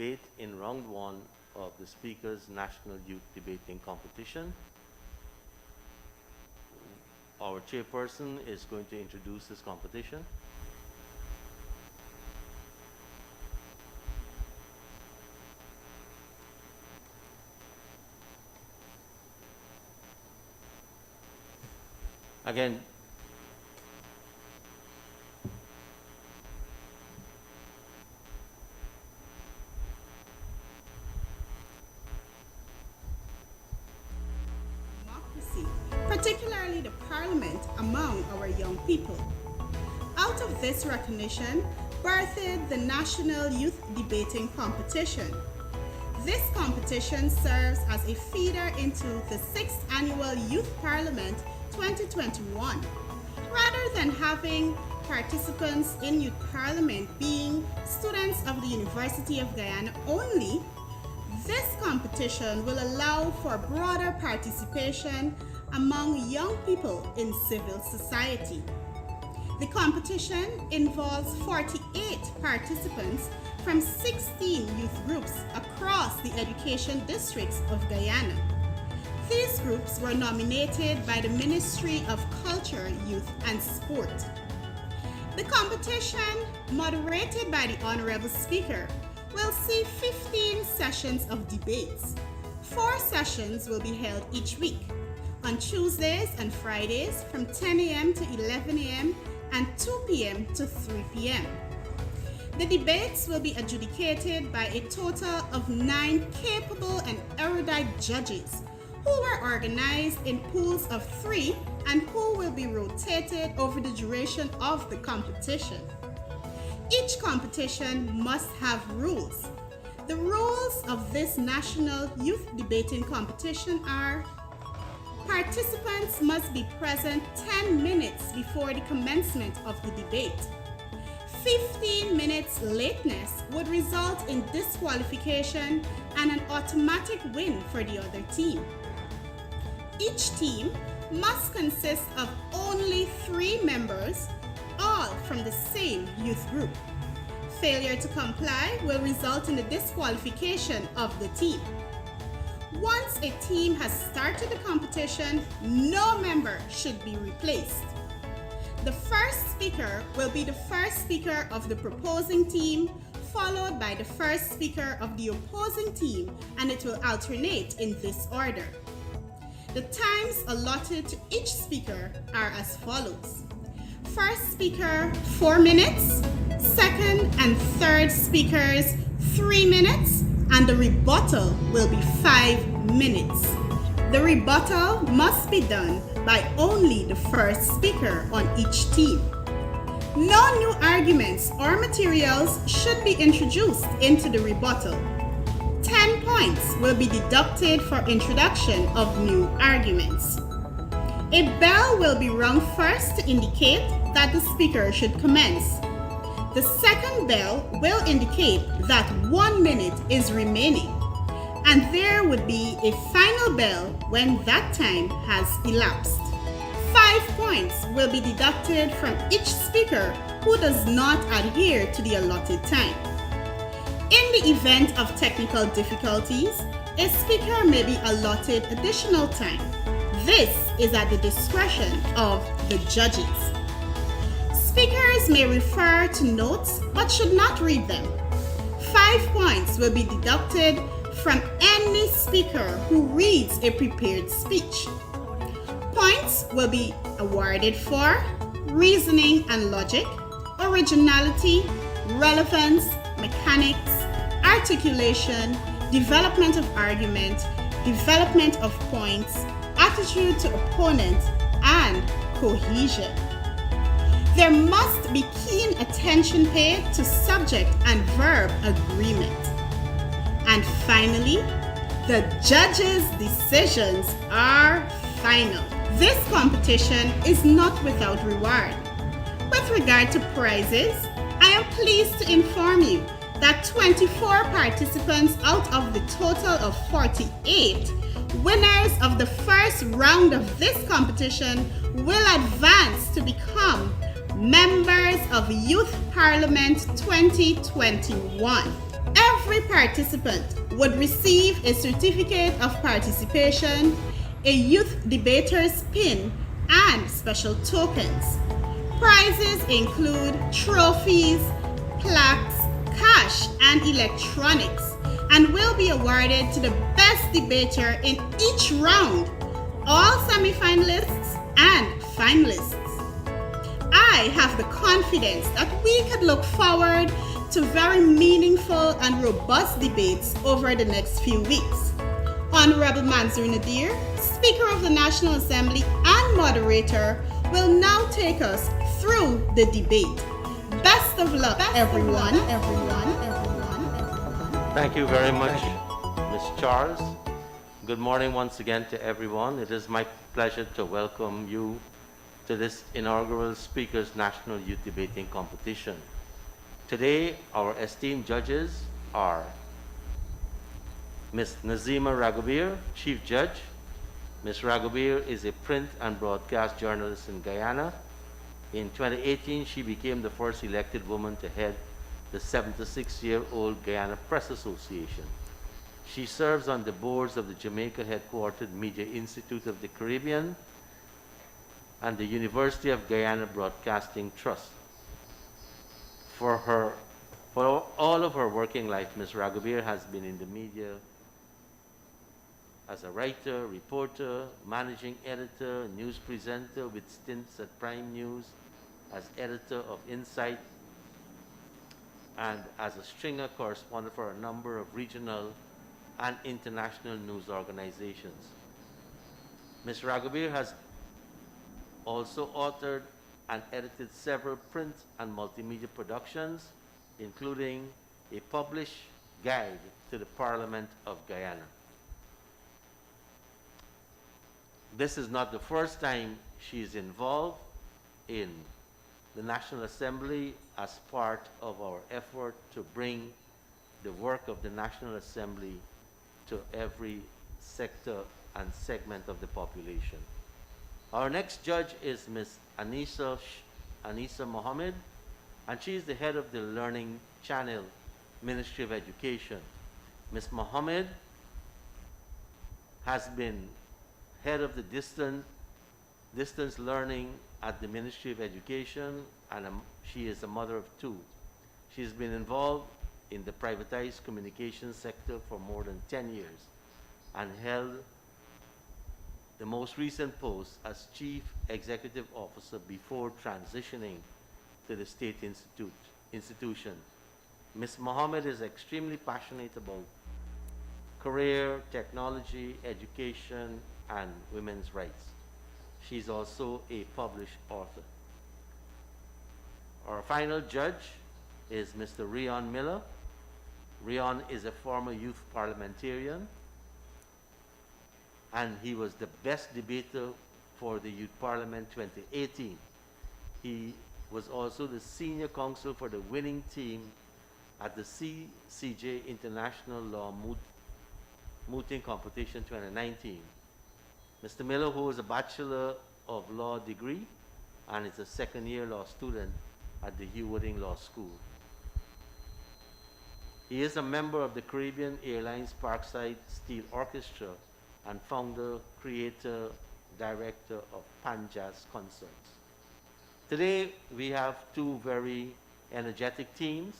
debate in round one of the Speaker's National Youth Debating Competition. Our chairperson is going to introduce this competition. Again, democracy, particularly the parliament, among our young people. Out of this recognition birthed the National Youth Debating Competition. This competition serves as a feeder into the 6th Annual Youth Parliament 2021. Rather than having participants in Youth Parliament being students of the University of Guyana only, this competition will allow for broader participation among young people in civil society. The competition involves 48 participants from 16 youth groups across the education districts of Guyana. These groups were nominated by the Ministry of Culture, Youth and Sport. The competition, moderated by the Honorable Speaker, will see 15 sessions of debates. 4 sessions will be held each week, on Tuesdays and Fridays from 10 a.m. to 11 a.m. and 2 p.m. to 3 p.m. The debates will be adjudicated by a total of 9 capable and erudite judges who were organized in pools of 3 and who will be rotated over the duration of the competition. Each competition must have rules. The rules of this National Youth Debating Competition are: participants must be present 10 minutes before the commencement of the debate. 15 minutes lateness would result in disqualification and an automatic win for the other team. Each team must consist of only 3 members, all from the same youth group. Failure to comply will result in the disqualification of the team. Once a team has started the competition, no member should be replaced. The first speaker will be the first speaker of the proposing team, followed by the first speaker of the opposing team, and it will alternate in this order. The times allotted to each speaker are as follows. First speaker, 4 minutes. Second and third speakers, 3 minutes. And the rebuttal will be 5 minutes. The rebuttal must be done by only the first speaker on each team. No new arguments or materials should be introduced into the rebuttal. 10 points will be deducted for introduction of new arguments. A bell will be rung first to indicate that the speaker should commence. The second bell will indicate that 1 minute is remaining, and there would be a final bell when that time has elapsed. 5 points will be deducted from each speaker who does not adhere to the allotted time. In the event of technical difficulties, a speaker may be allotted additional time. This is at the discretion of the judges. Speakers may refer to notes but should not read them. 5 points will be deducted from any speaker who reads a prepared speech. Points will be awarded for reasoning and logic, originality, relevance, mechanics, articulation, development of argument, development of points, attitude to opponent, and cohesion. There must be keen attention paid to subject and verb agreement. And finally, the judges' decisions are final. This competition is not without reward. With regard to prizes, I am pleased to inform you that 24 participants out of the total of 48 winners of the first round of this competition will advance to become members of Youth Parliament 2021. Every participant would receive a certificate of participation, a youth debater's pin, and special tokens. Prizes include trophies, plaques, cash, and electronics, and will be awarded to the best debater in each round, all semifinalists and finalists. I have the confidence that we could look forward to very meaningful and robust debates over the next few weeks. Honorable Mansour Nadir, Speaker of the National Assembly and moderator, will now take us through the debate. Best of luck, everyone. Thank you very much, Ms. Charles. Good morning once again to everyone. It is my pleasure to welcome you to this inaugural Speakers National Youth Debating Competition. Today, our esteemed judges are Ms. Nazima Ragobir, Chief Judge. Ms. Ragobir is a print and broadcast journalist in Guyana. In 2018, she became the first elected woman to head the 76-year-old Guyana Press Association. She serves on the boards of the Jamaica-headquartered Media Institute of the Caribbean and the University of Guyana Broadcasting Trust. For all of her working life, Ms. Ragobir has been in the media as a writer, reporter, managing editor, news presenter with stints at Prime News, as editor of Insight, and as a stringer correspondent for a number of regional and international news organizations. Ms. Ragobir has also authored and edited several print and multimedia productions, including a published guide to the Parliament of Guyana. This is not the first time she is involved in the National Assembly as part of our effort to bring the work of the National Assembly to every sector and segment of the population. Our next judge is Ms. Anissa Mohammed, and she is the head of the Learning Channel Ministry of Education. Ms. Mohammed has been head of the distance learning at the Ministry of Education, and she is a mother of two. She's been involved in the privatized communications sector for more than 10 years and held the most recent post as Chief Executive Officer before transitioning to the state institution. Ms. Mohammed is extremely passionate about career, technology, education, and women's rights. She's also a published author. Our final judge is Mr. Rion Miller. Rion is a former youth parliamentarian, and he was the best debater for the Youth Parliament 2018. He was also the senior counsel for the winning team at the CCJ International Law Mooting Competition 2019. Mr. Miller holds a Bachelor of Law degree and is a second-year law student at the Hugh Wooding Law School. He is a member of the Caribbean Airlines Parkside Steel Orchestra and founder, creator, director of Panjazz Concerts. Today, we have two very energetic teams.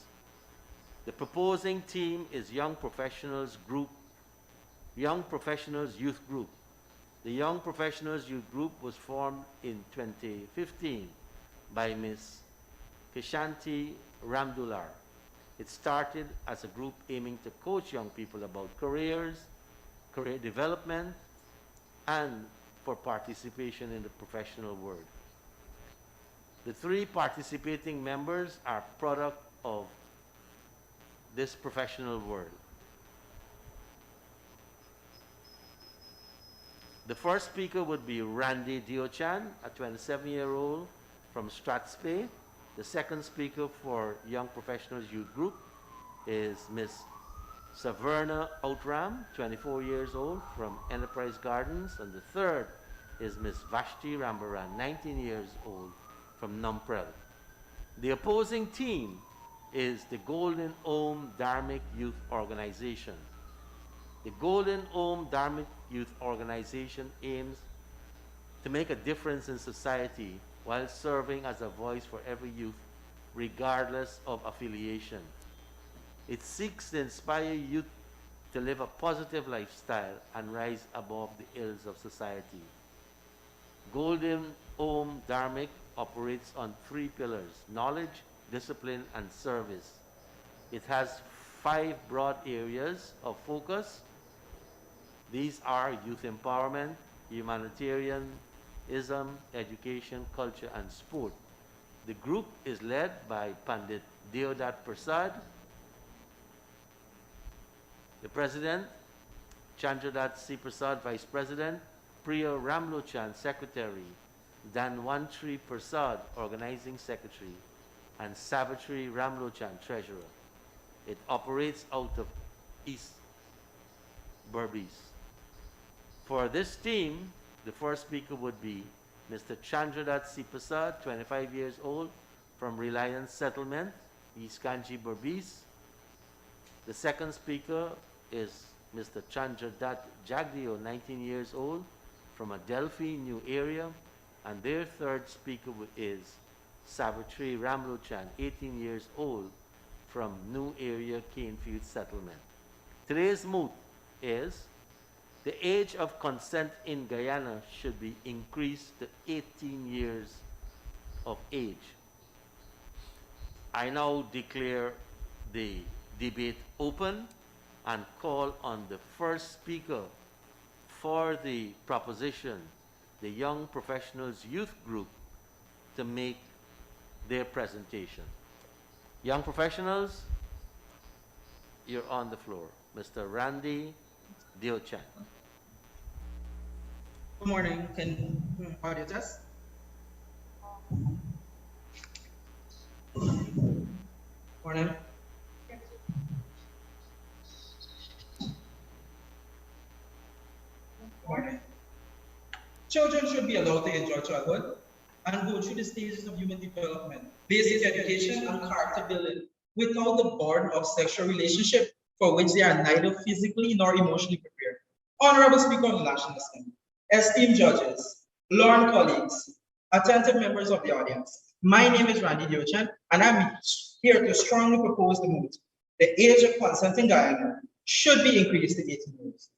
The proposing team is Young Professionals Youth Group. The Young Professionals Youth Group was formed in 2015 by Ms. Kishanti Ramdular. It started as a group aiming to coach young people about careers, career development, and for participation in the professional world. The three participating members are product of this professional world. The first speaker would be Randy Diochan, a 27-year-old from Strathspey. The second speaker for Young Professionals Youth Group is Ms. Saverna Outram, 24 years old from Enterprise Gardens. And the third is Ms. Vashti Rambaran, 19 years old from Numprel. The opposing team is the Golden Om Dharmic Youth Organization. The Golden Om Dharmic Youth Organization aims to make a difference in society while serving as a voice for every youth, regardless of affiliation. It seeks to inspire youth to live a positive lifestyle and rise above the ills of society. Golden Om Dharmic operates on three pillars: knowledge, discipline, and service. It has five broad areas of focus. These are youth empowerment, humanitarianism, education, culture, and sport. The group is led by Pandit Deodat Prasad, the president, Chandradat C. Prasad, vice president, Priya Ramlochan, secretary, Danwantri Prasad, organizing secretary, and Savitri Ramlochan, treasurer. It operates out of East Berbice. For this team, the first speaker would be Mr. Chandradat C. Prasad, 25 years old, from Reliance Settlement, East Kanchi, Berbice. The second speaker is Mr. Chandradat Jagdeo, 19 years old, from Adelphi, New Area. And their third speaker is Savitri Ramlochan, 18 years old, from New Area, Canefield Settlement. Today's moot is the age of consent in Guyana should be increased to 18 years of age. I now declare the debate open and call on the first speaker for the proposition, the Young Professionals Youth Group, to make their presentation. Young professionals, you're on the floor. Mr. Randy Deochan. Good morning. Can audio test? Morning. Morning. Children should be allowed to enjoy childhood and go through the stages of human development, basic education, and character building without the burden of sexual relationship for which they are neither physically nor emotionally prepared. Honorable Speaker of the National Assembly, esteemed judges, learned colleagues, attentive members of the audience, my name is Randy Deochan, and I'm here to strongly propose the moot. The age of consent in Guyana should be increased to 18 years.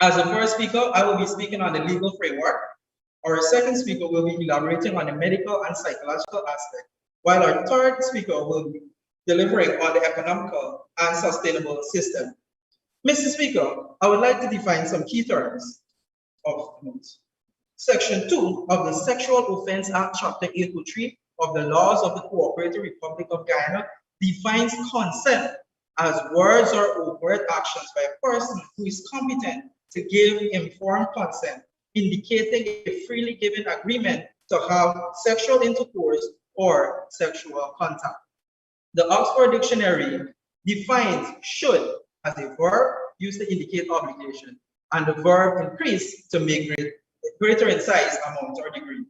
As the first speaker, I will be speaking on the legal framework. Our second speaker will be elaborating on the medical and psychological aspect, while our third speaker will be delivering on the economical and sustainable system. Mr. Speaker, I would like to define some key terms of the moot. Section 2 of the Sexual Offense Act, Chapter 803 of the laws of the Cooperative Republic of Guyana defines consent as words or overt actions by a person who is competent to give informed consent, indicating a freely given agreement to have sexual intercourse or sexual contact. The Oxford Dictionary defines should as a verb used to indicate obligation, and the verb increase to make greater in size, amount, or degree.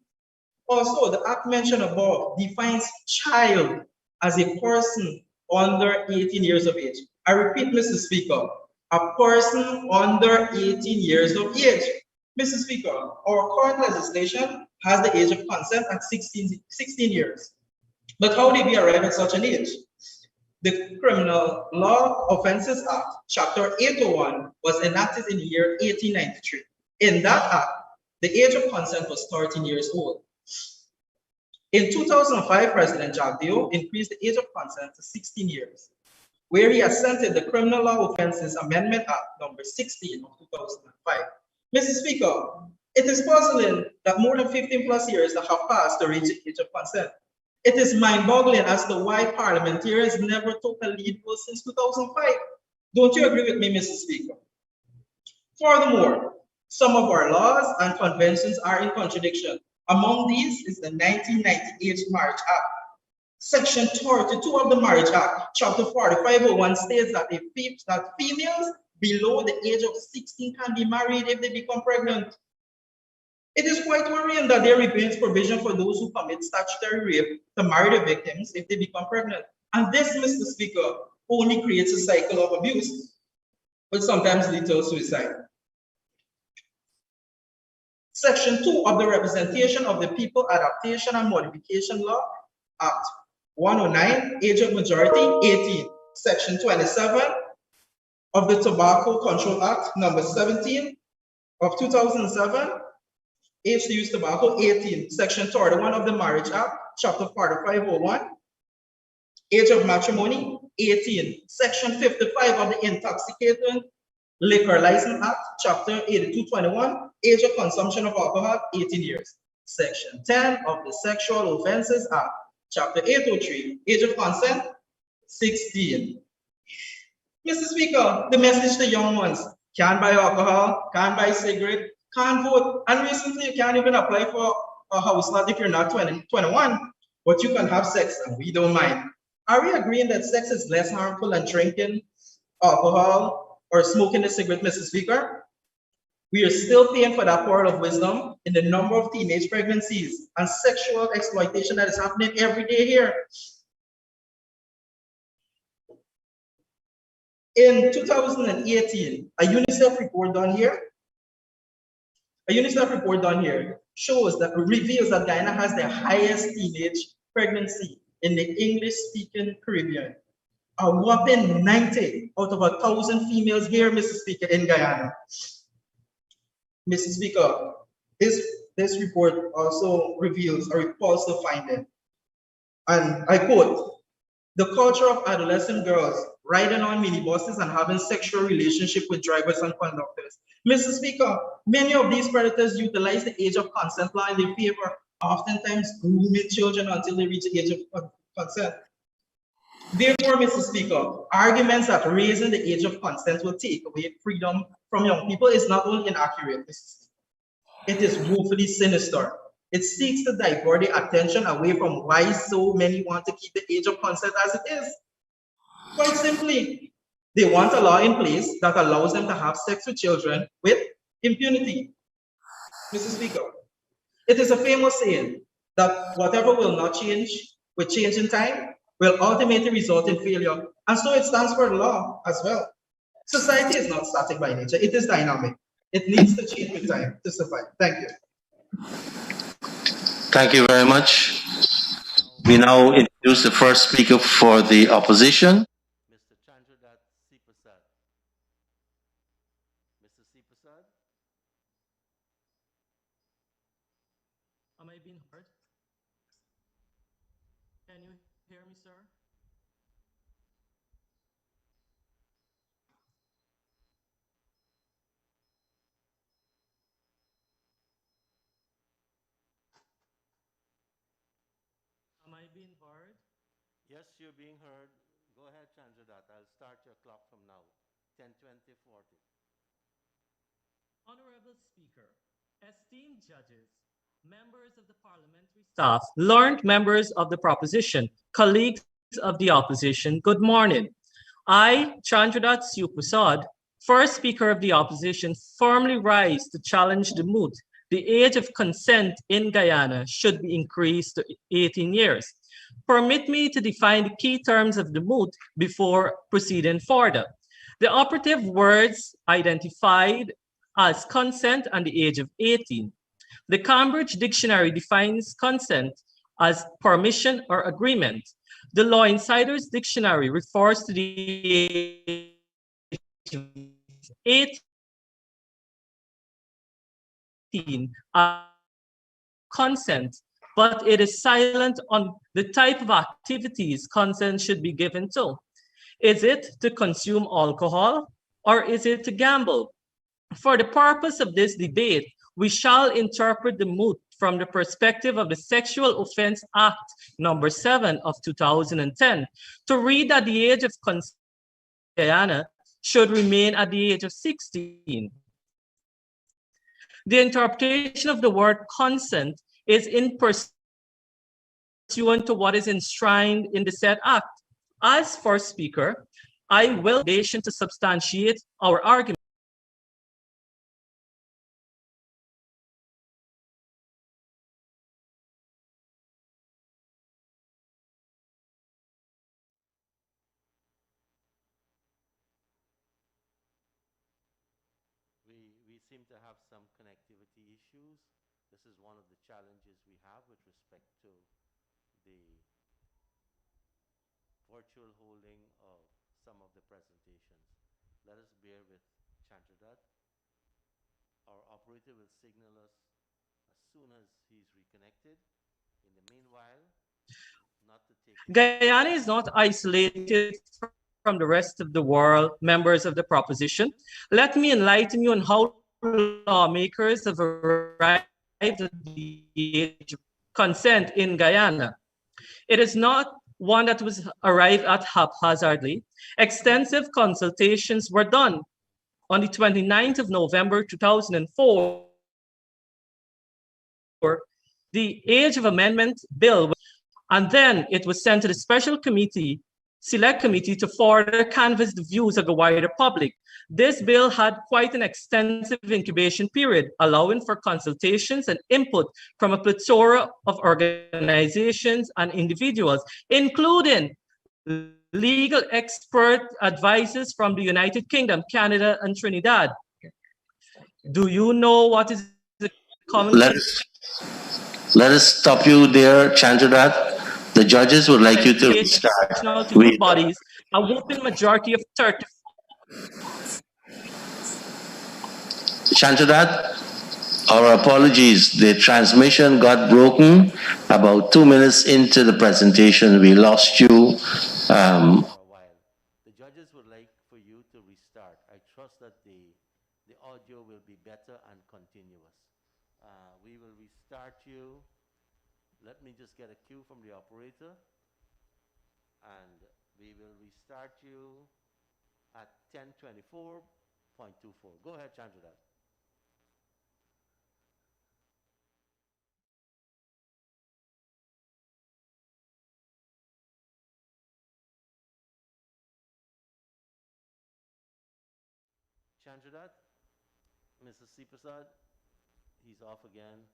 Also, the act mentioned above defines child as a person under 18 years of age. I repeat, Mr. Speaker, a person under 18 years of age. Mr. Speaker, our current legislation has the age of consent at 16 years. But how did we arrive at such an age? The Criminal Law Offences Act, Chapter 801, was enacted in the year 1893. In that act, the age of consent was 13 years old. In 2005, President Jagdeo increased the age of consent to 16 years, where he assented the Criminal Law Offences Amendment Act number 16 of 2005. Mr. Speaker, it is puzzling that more than 15 plus years have passed to reach the age of consent. It is mind-boggling as to why parliamentarians never took a lead role since 2005. Don't you agree with me, Mr. Speaker? Furthermore, some of our laws and conventions are in contradiction. Among these is the 1998 Marriage Act. Section 32 of the Marriage Act, Chapter 4501 states that females below the age of 16 can be married if they become pregnant. It is quite worrying that there remains provision for those who commit statutory rape to marry the victims if they become pregnant. And this, Mr. Speaker, only creates a cycle of abuse, which sometimes leads to suicide. Section 2 of the Representation of the People Adaptation and Modification Law, Act 109, age of majority 18. Section 27 of the Tobacco Control Act, number 17 of 2007, age to use tobacco 18. Section 31 of the Marriage Act, chapter 4501, age of matrimony 18. Section 55 of the Intoxicating Liquor License Act, chapter 8221, age of consumption of alcohol 18 years. Section 10 of the Sexual Offences Act, chapter 803, age of consent 16. Mr. Speaker, the message to young ones: can't buy alcohol, can't buy cigarette, can't vote, and recently you can't even apply for a house lot if you're not 21, but you can have sex and we don't mind. Are we agreeing that sex is less harmful than drinking alcohol or smoking a cigarette, Mr. Speaker? We are still paying for that part of wisdom in the number of teenage pregnancies and sexual exploitation that is happening every day here. In 2018, a UNICEF report done here shows that reveals that Guyana has the highest teenage pregnancy in the English-speaking Caribbean. A whopping 90 out of 1,000 females here, Mr. Speaker, in Guyana. Mr. Speaker, this report also reveals a repulsive finding. And I quote, "The culture of adolescent girls riding on minibuses and having sexual relationship with drivers and conductors." Mr. Speaker, many of these predators utilize the age of consent law in their favor, oftentimes grooming children until they reach the age of consent. Therefore, Mr. Speaker, arguments that raising the age of consent will take away freedom from young people is not only inaccurate, Mr. Speaker, it is woefully sinister. It seeks to divert the attention away from why so many want to keep the age of consent as it is. Quite simply, they want a law in place that allows them to have sex with children with impunity. Mr. Speaker, it is a famous saying that whatever will not change with change in time will ultimately result in failure. And so it stands for the law as well. Society is not static by nature, it is dynamic. It needs to change with time to survive. Thank you. Thank you very much. We now introduce the first speaker for the opposition. Mr. Chandradat Sipasad. Mr. Sipasad. Am I being heard? Can you hear me, sir? Am I being heard? Yes, you're being heard. Go ahead, Chandradat. I'll start your clock from now. 10, 20, 40. Honorable Speaker, esteemed judges, members of the parliamentary staff, learned members of the proposition, colleagues of the opposition, good morning. I, Chandradat Prasad, first Speaker of the opposition, firmly rise to challenge the moot. The age of consent in Guyana should be increased to 18 years. Permit me to define the key terms of the moot before proceeding further. The operative words identified as consent and the age of 18. The Cambridge Dictionary defines consent as permission or agreement. The Law Insiders Dictionary refers to the age of 18 as consent, but it is silent on the type of activities consent should be given to. Is it to consume alcohol or is it to gamble? For the purpose of this debate, we shall interpret the moot from the perspective of the Sexual Offense Act number 7 of 2010 to read that the age of consent in Guyana should remain at the age of 16. The interpretation of the word consent is in pursuant to what is enshrined in the said act. As first speaker, I will to substantiate our argument. seem to have some connectivity issues. This is one of the challenges we have with respect to the virtual holding of some of the presentations. Let us bear with Chandradat. Our operator will signal us as soon as he's reconnected. In the meanwhile, not to take too much of Guyana your is not time. isolated from the rest of the world, members of the proposition. Let me enlighten you on how lawmakers have arrived at the age of consent in Guyana. It is not one that was arrived at haphazardly. Extensive consultations were done on the 29th of November 2004. The age of amendment bill was introduced, and then it was sent to the special select committee to further canvass the views of the wider public. This bill had quite an extensive incubation period, allowing for consultations and input from a plethora of organizations and individuals, including legal expert advisors from the United Kingdom, Canada, and Trinidad. Do you know what is a common Let us let us stop you there, Chandradat. The judges would like you to educational to restart. youth We bodies? A whooping majority of 30. Chandradat, our apologies. The transmission got broken about 2 minutes into the presentation. We lost you. For a while. The judges would like for you to restart. I trust that the audio will be better and continuous. We will restart you. Let me just get a cue from the operator, and we will restart you at 10:24.24. Go ahead, Chandradat. Chandradat, Mr. C. Prasad, he's off again.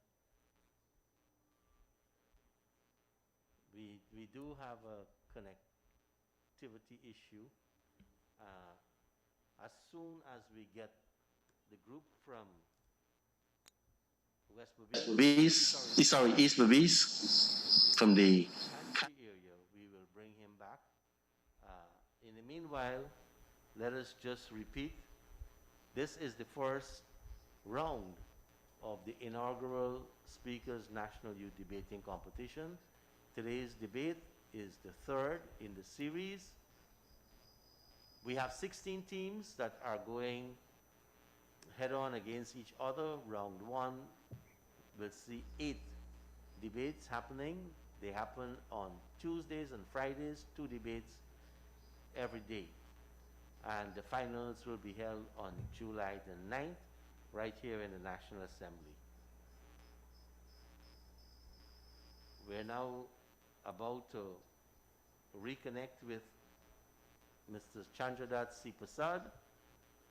We do have a connectivity issue. Uh, as soon as we get the group from West Belize, sorry, East Belize, from the country area, we will bring him back. In the meanwhile, let us just repeat. This is the first round of the inaugural Speakers National Youth Debating Competition. Today's debate is the third in the series. We have 16 teams that are going head on against each other. Round one, we'll see 8 debates happening. They happen on Tuesdays and Fridays, 2 debates every day. And the finals will be held on July the 9th, right here in the National Assembly. We're now about to reconnect with Mr. Chandradat C. Prasad,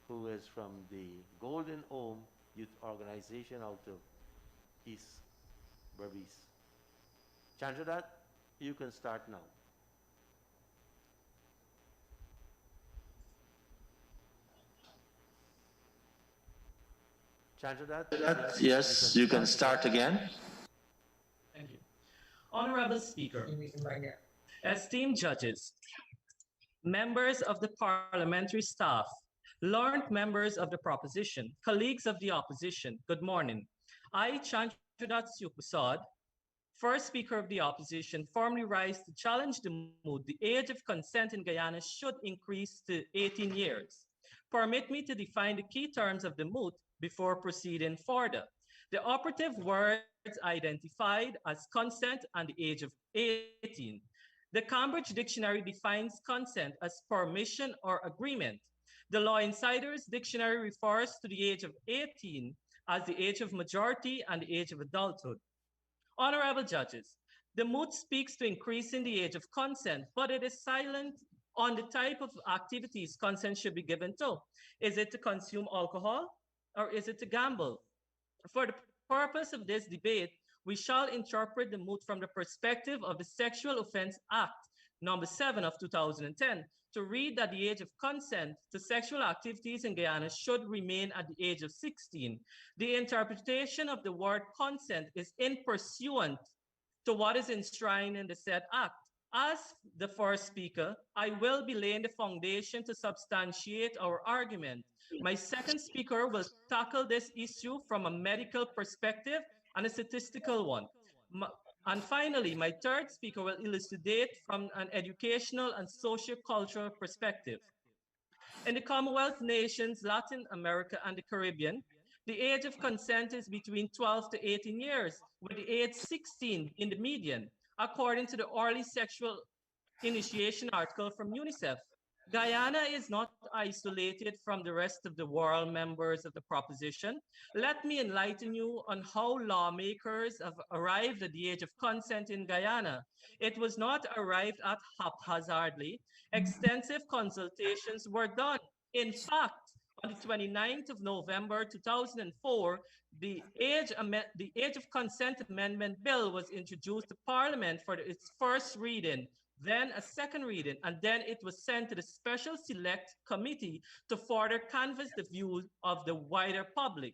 who is from the Golden Home Youth Organization out of East Berbice. Chandradat, you can start now. Chandradat, yes, you can start again. Thank you. Honorable Speaker, esteemed judges, members of the parliamentary staff, learned members of the proposition, colleagues of the opposition, good morning. I, Chandradat Supasad, first Speaker of the opposition, formally rise to challenge the mood. The age of consent in Guyana should increase to 18 years. Permit me to define the key terms of the moot before proceeding further. The operative words identified as consent and the age of 18. The Cambridge Dictionary defines consent as permission or agreement. The Law Insiders Dictionary refers to the age of 18 as the age of majority and the age of adulthood. Honorable judges, the moot speaks to increasing the age of consent, but it is silent on the type of activities consent should be given to. Is it to consume alcohol or is it to gamble? For the purpose of this debate, We shall interpret the moot from the perspective of the Sexual Offense Act, number 7 of 2010, to read that the age of consent to sexual activities in Guyana should remain at the age of 16. The interpretation of the word consent is in pursuant to what is enshrined in the said act. As the first speaker, I will be laying the foundation to substantiate our argument. My second speaker will tackle this issue from a medical perspective and a statistical one. And finally, my third speaker will elucidate from an educational and socio-cultural perspective. In the Commonwealth nations, Latin America, and the Caribbean, the age of consent is between 12 to 18 years, with the age 16 in the median, according to the early sexual initiation article from UNICEF. Guyana is not isolated from the rest of the world members of the proposition. Let me enlighten you on how lawmakers have arrived at the age of consent in Guyana. It was not arrived at haphazardly. Extensive consultations were done. In fact, on the 29th of November 2004, the Age of Consent Amendment Bill was introduced to Parliament for its first reading, then a second reading, and then it was sent to the Special Select Committee to further canvass the views of the wider public.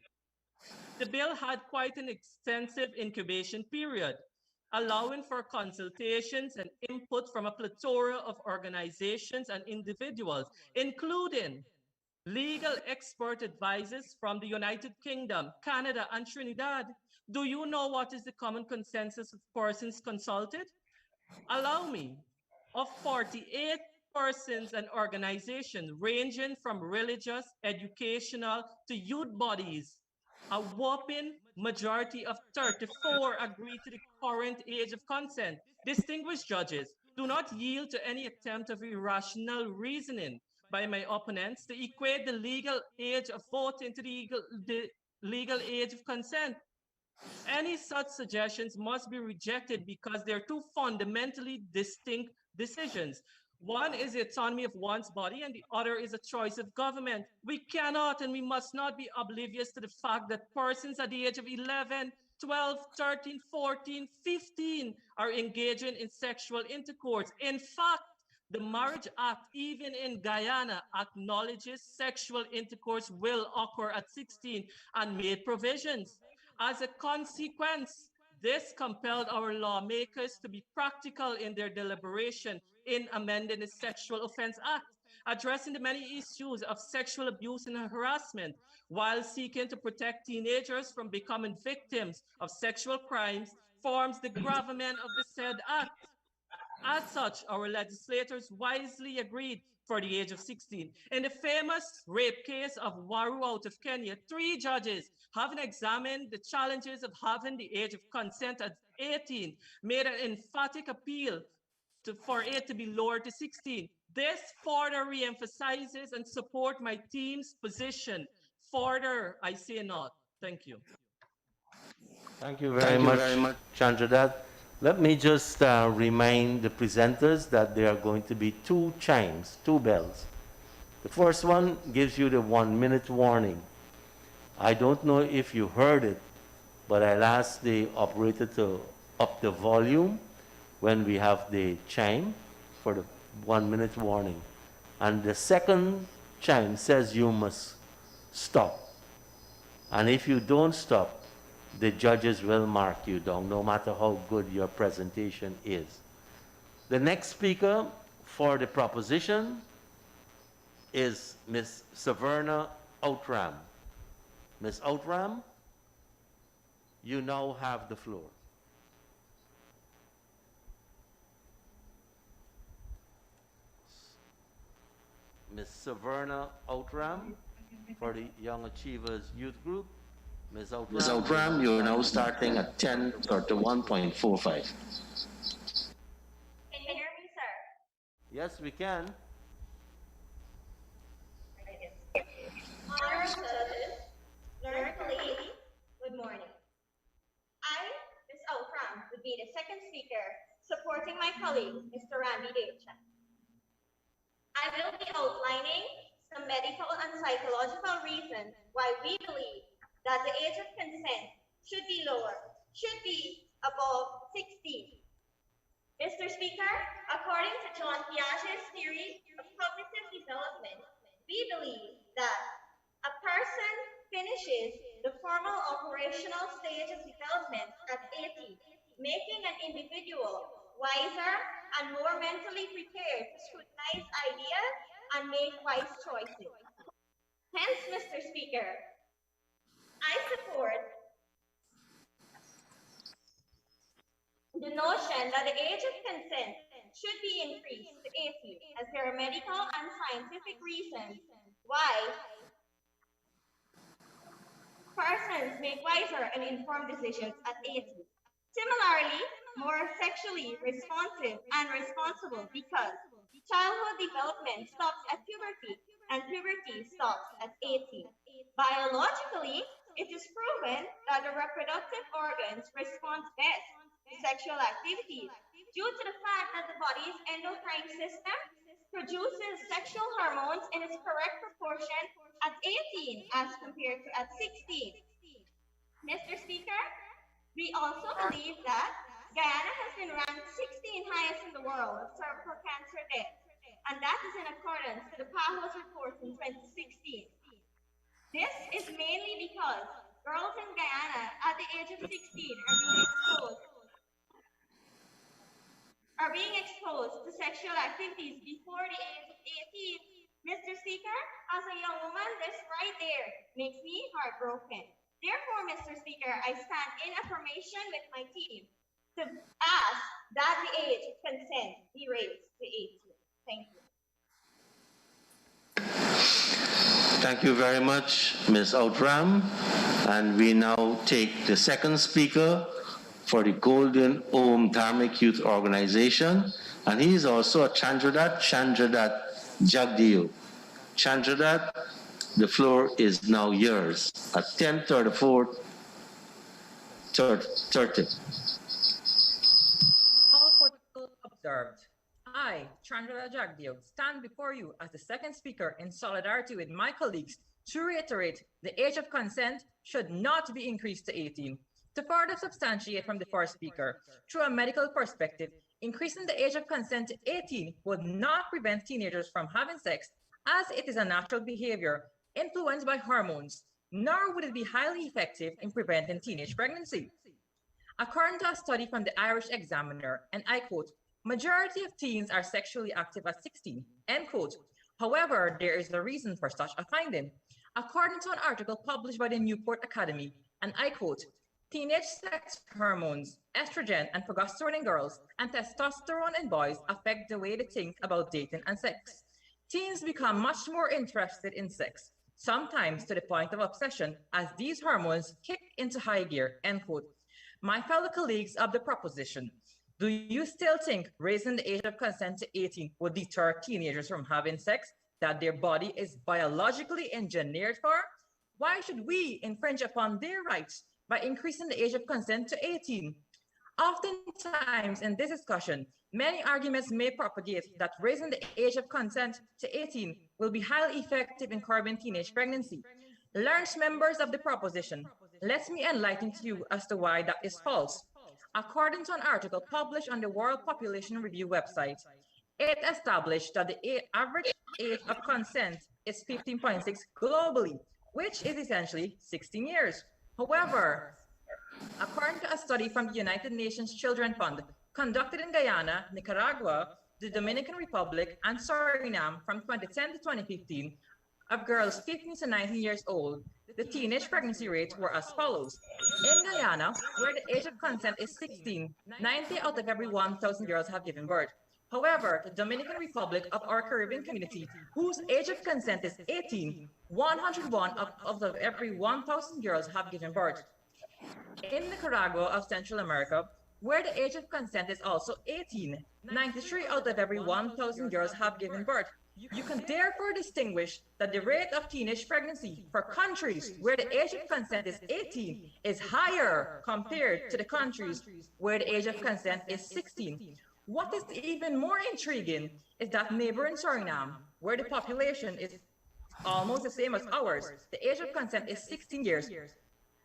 The bill had quite an extensive incubation period, allowing for consultations and input from a plethora of organizations and individuals, including legal expert advisors from the United Kingdom, Canada, and Trinidad. Do you know what is the common consensus of persons consulted? Allow me, of 48 persons and organizations ranging from religious, educational, to youth bodies, a whopping majority of 34 agree to the current age of consent. Distinguished judges, do not yield to any attempt of irrational reasoning by my opponents to equate the legal age of voting to the legal age of consent. Any such suggestions must be rejected because they're two fundamentally distinct decisions. One is the autonomy of one's body and the other is a choice of government. We cannot and we must not be oblivious to the fact that persons at the age of 11, 12, 13, 14, 15 are engaging in sexual intercourse. In fact, the Marriage Act, even in Guyana, acknowledges sexual intercourse will occur at 16 and made provisions. As a consequence, this compelled our lawmakers to be practical in their deliberation in amending the Sexual Offense Act, addressing the many issues of sexual abuse and harassment, while seeking to protect teenagers from becoming victims of sexual crimes, forms the gravamen of the said act. As such, our legislators wisely agreed for the age of 16. In the famous rape case of Waru out of Kenya, 3 judges, having examined the challenges of having the age of consent at 18, made an emphatic appeal for it to be lowered to 16. This further reemphasizes and support my team's position. Further, I say not. Thank you. Thank you very much, Chandradat. Let me just remind the presenters that there are going to be 2 chimes, 2 bells. The first one gives you the 1-minute warning. I don't know if you heard it, but I'll ask the operator to up the volume when we have the chime for the 1-minute warning. And the second chime says you must stop. And if you don't stop, the judges will mark you down, no matter how good your presentation is. The next speaker for the proposition is Ms. Saverna Outram. Ms. Outram, you now have the floor. Ms. Saverna Outram for the Young Achievers Youth Group. Ms. Outram, you're now starting at 10:31.45. Can you hear me, sir? Yes, we can. Honorable judges, learned colleagues, good morning. I, Ms. Outram, would be the second speaker supporting my colleague, Mr. Randy Devchan. I will be outlining some medical and psychological reasons why we believe that the age of consent should be lowered should be above 16. Mr. Speaker, according to John Piaget's theory of cognitive development, we believe that a person finishes the formal operational stage of development at 18, making an individual wiser and more mentally prepared to scrutinize ideas and make wise choices. Hence, Mr. Speaker, I support the notion that the age of consent should be increased to 18, as there are medical and scientific reasons why persons make wiser and informed decisions at 18. Similarly, more sexually responsive and responsible because childhood development stops at puberty and puberty stops at 18. Biologically, it is proven that the reproductive organs respond best to sexual activities due to the fact that the body's endocrine system produces sexual hormones in its correct proportion at 18 as compared to at 16. Mr. Speaker, we also believe that Guyana has been ranked 16 highest in the world of cervical cancer deaths, and that is in accordance to the PAHO's report in 2016. This is mainly because girls in Guyana at the age of 16 are being exposed to sexual activities before the age of 18. Mr. Speaker, as a young woman, this right there makes me heartbroken. Therefore, Mr. Speaker, I stand in affirmation with my team to ask that the age of consent be raised to 18. Thank you. Thank you very much, Ms. Outram. And we now take the second speaker for the Golden Om Dharmic Youth Organization. And he is also a Chandradat Jagdeo. Chandradat, the floor is now yours at 10:34:30. All protocol observed. I, Chandra Jagdeo, stand before you as the second speaker in solidarity with my colleagues to reiterate the age of consent should not be increased to 18. To further substantiate from the first speaker, through a medical perspective, increasing the age of consent to 18 would not prevent teenagers from having sex, as it is a natural behavior influenced by hormones, nor would it be highly effective in preventing teenage pregnancy. According to a study from the Irish Examiner, and I quote, majority of teens are sexually active at 16, end quote. However, there is a reason for such a finding. According to an article published by the Newport Academy, and I quote, teenage sex hormones, estrogen and progesterone in girls and testosterone in boys affect the way they think about dating and sex. Teens become much more interested in sex, sometimes to the point of obsession, as these hormones kick into high gear, end quote. My fellow colleagues of the proposition, do you still think raising the age of consent to 18 would deter teenagers from having sex that their body is biologically engineered for? Why should we infringe upon their rights by increasing the age of consent to 18? Oftentimes in this discussion, many arguments may propagate that raising the age of consent to 18 will be highly effective in curbing teenage pregnancy. Learned members of the proposition, let me enlighten you as to why that is false. According to an article published on the World Population Review website, it established that the average age of consent is 15.6 globally, which is essentially 16 years. However, according to a study from the United Nations Children Fund conducted in Guyana, Nicaragua, the Dominican Republic, and Suriname from 2010 to 2015, of girls 15 to 19 years old, the teenage pregnancy rates were as follows. In Guyana, where the age of consent is 16, 90 out of every 1,000 girls have given birth. However, the Dominican Republic of our Caribbean community, whose age of consent is 18, 101 out of every 1,000 girls have given birth. In Nicaragua of Central America, where the age of consent is also 18, 93 out of every 1,000 girls have given birth. You can therefore distinguish that the rate of teenage pregnancy for countries where the age of consent is 18 is higher compared to the countries where the age of consent is 16. What is even more intriguing is that neighboring Suriname, where the population is almost the same as ours, the age of consent is 16 years,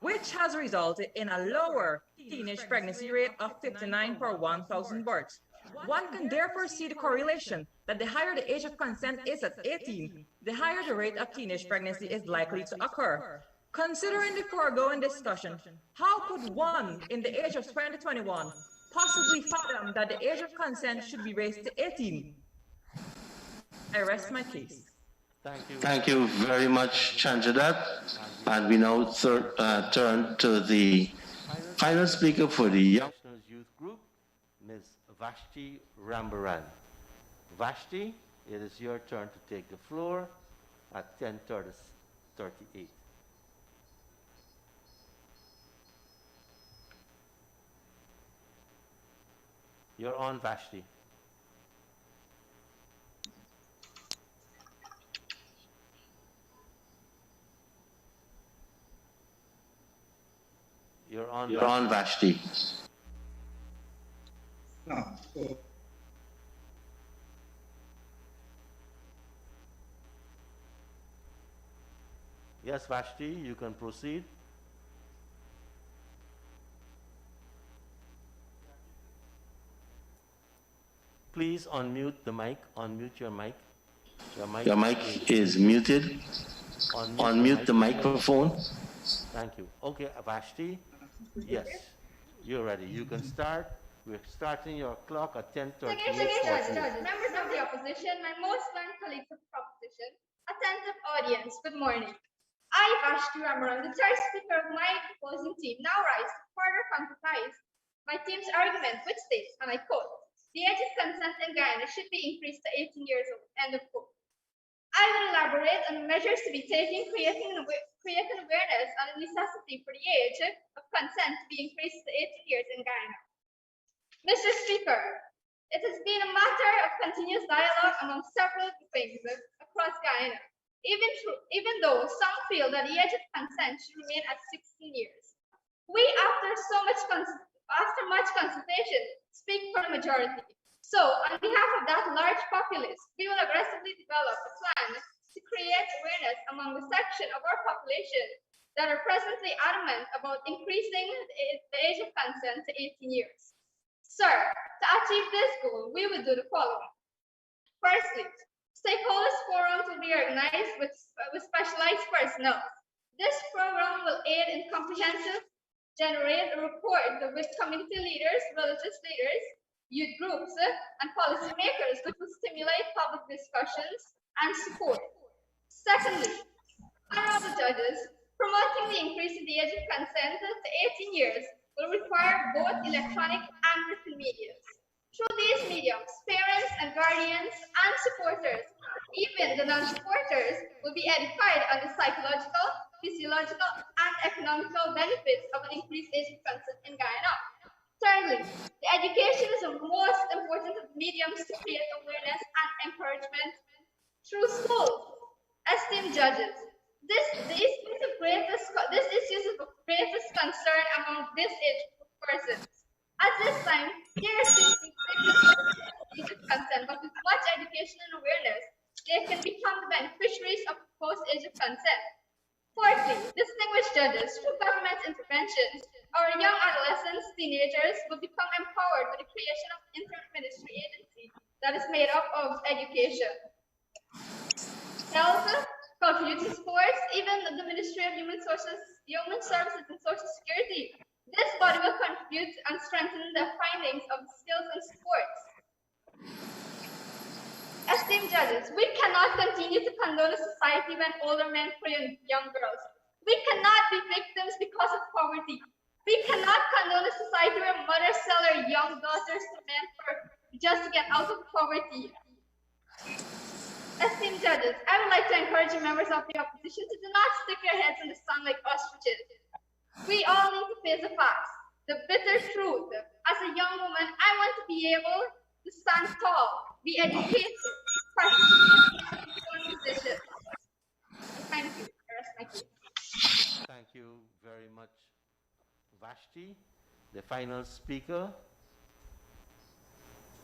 which has resulted in a lower teenage pregnancy rate of 59 per 1,000 births. One can therefore see the correlation that the higher the age of consent is at 18, the higher the rate of teenage pregnancy is likely to occur. Considering the foregoing discussion, how could one in the age of 2021 possibly fathom that the age of consent should be raised to 18? I rest my case. Thank you very much, Chandradat. And we now turn to the final speaker for the young National Youth Group, Ms. Vashti Rambaran. Vashti, it is your turn to take the floor at 10:38. You're on, Vashti. You're on, Vashti. No. Yes, Vashti, you can proceed. Please unmute the mic. Unmute your mic. Your mic is muted. Unmute the microphone. Thank you. Okay, Vashti, yes, you're ready. You can start. We're starting your clock at 10:38. Members of the opposition, my most learned colleagues of the proposition, attentive audience, good morning. I, Vashti Ramaran, the third speaker of my opposing team, now rise to further concretize my team's argument, which states, and I quote, the age of consent in Guyana should be increased to 18 years old, end of quote. I will elaborate on the measures to be taken, creating awareness on the necessity for the age of consent to be increased to 18 years in Guyana. Mr. Speaker, it has been a matter of continuous dialogue among several groupings across Guyana, even though some feel that the age of consent should remain at 16 years. We, after much consultation, speak for the majority. So, on behalf of that large populace, we will aggressively develop a plan to create awareness among the section of our population that are presently adamant about increasing the age of consent to 18 years. Sir, to achieve this goal, we will do the following. Firstly, stakeholders forums will be organized with specialized personnel. This program will aid in generate a report with community leaders, religious leaders, youth groups, and policymakers, which will stimulate public discussions and support. Secondly, honorable judges, promoting the increase in the age of consent to 18 years will require both electronic and written media. Through these mediums, parents and guardians and supporters, even the non-supporters, will be edified on the psychological, physiological, and economical benefits of an increased age of consent in Guyana. Thirdly, the education is the most important of mediums to create awareness and encouragement through schools. Esteemed judges, this is of greatest concern among this age group persons. At this time, there seems to be age of consent, but with much education and awareness, they can become the beneficiaries of proposed age of consent. Fourthly, distinguished judges, through government interventions, our young adolescents, teenagers will become empowered with the creation of an inter-ministry agency that is made up of education, health, culture, youth and sports, even the Ministry of Human Services and Social Security. This body will contribute and strengthen the findings of skills and sports. Esteemed judges, we cannot continue to condone a society when older men prey on young girls. We cannot be victims because of poverty. We cannot condone a society where mothers sell their young daughters to men just to get out of poverty. Esteemed judges, I would like to encourage you members of the opposition to do not stick your heads in the sun like ostriches. We all need to face the facts, the bitter truth. As a young woman, I want to be able to stand tall, be educated, participate in important positions. Thank you. I rest my case. Thank you very much, Vashti. The final speaker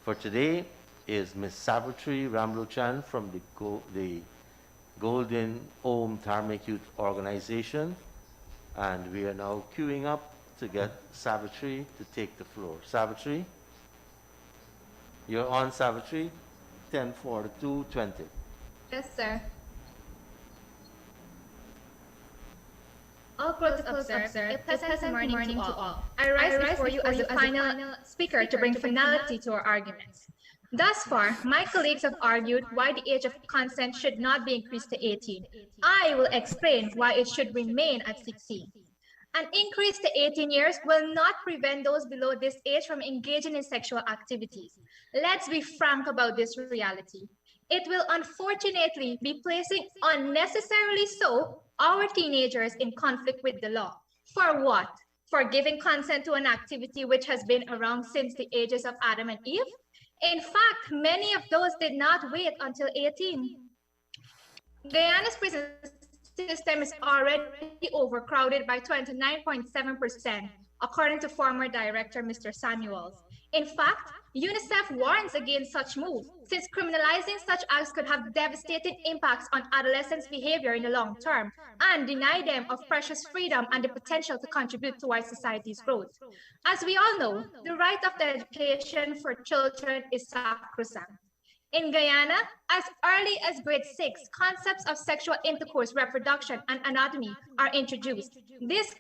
for today is Ms. Savitri Ramlochan from the Golden Om Dharmic Youth Organization. And we are now queuing up to get Savitri to take the floor. Savitri? You're on, Savitri. 10-42-20. Yes, sir. All protocols observed, a pleasant morning to all. I rise before you as the final speaker to bring finality to our arguments. Thus far, my colleagues have argued why the age of consent should not be increased to 18. I will explain why it should remain at 16. An increase to 18 years will not prevent those below this age from engaging in sexual activities. Let's be frank about this reality. It will unfortunately be placing unnecessarily so our teenagers in conflict with the law. For what? For giving consent to an activity which has been around since the ages of Adam and Eve? In fact, many of those did not wait until 18. Guyana's prison system is already overcrowded by 29.7%, according to former director Mr. Samuels. In fact, UNICEF warns against such moves, since criminalizing such acts could have devastating impacts on adolescents' behavior in the long term and deny them of precious freedom and the potential to contribute towards society's growth. As we all know, the right of education for children is sacrosanct. In Guyana, as early as grade 6, concepts of sexual intercourse, reproduction, and anatomy are introduced. This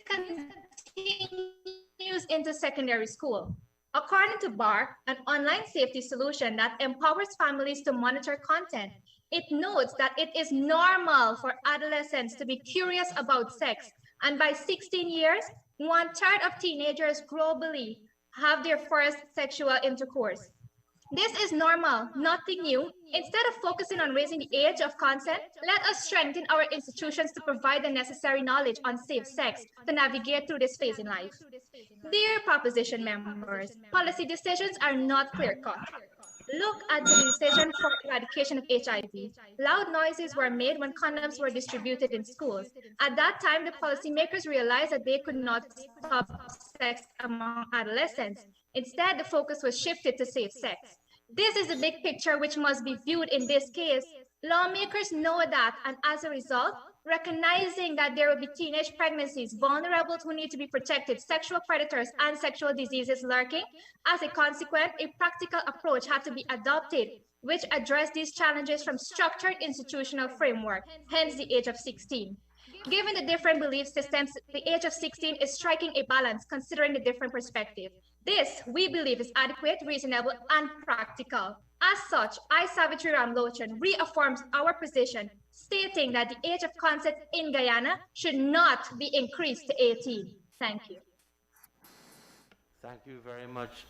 continues into secondary school. According to BAR, an online safety solution that empowers families to monitor content, it notes that it is normal for adolescents to be curious about sex, and by 16 years, 1/3 of teenagers globally have their first sexual intercourse. This is normal, nothing new. Instead of focusing on raising the age of consent, let us strengthen our institutions to provide the necessary knowledge on safe sex to navigate through this phase in life. Dear proposition members, policy decisions are not clear-cut. Look at the decision for eradication of HIV. Loud noises were made when condoms were distributed in schools. At that time, the policymakers realized that they could not stop sex among adolescents. Instead, the focus was shifted to safe sex. This is the big picture which must be viewed in this case. Lawmakers know that, and as a result, recognizing that there will be teenage pregnancies, vulnerable who need to be protected, sexual predators, and sexual diseases lurking, as a consequence, a practical approach had to be adopted, which addressed these challenges from structured institutional framework, hence the age of 16. Given the different belief systems, the age of 16 is striking a balance considering the different perspective. This, we believe, is adequate, reasonable, and practical. As such, I, Savitri Ramlochan, reaffirms our position, stating that the age of consent in Guyana should not be increased to 18. Thank you. Thank you very much,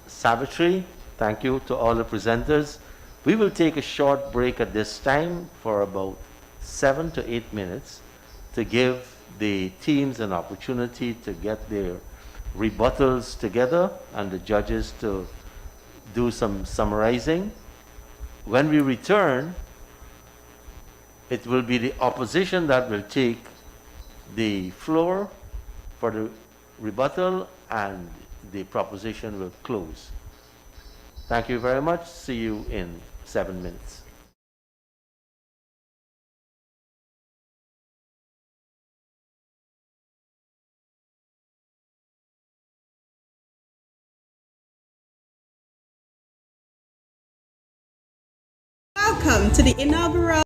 Savitri. Thank you to all the presenters. We will take a short break at this time for about 7 to 8 minutes to give the teams an opportunity to get their rebuttals together and the judges to do some summarizing. When we return, it will be the opposition that will take the floor for the rebuttal and the proposition will close. Thank you very much. See you in 7 minutes. Welcome to the inaugural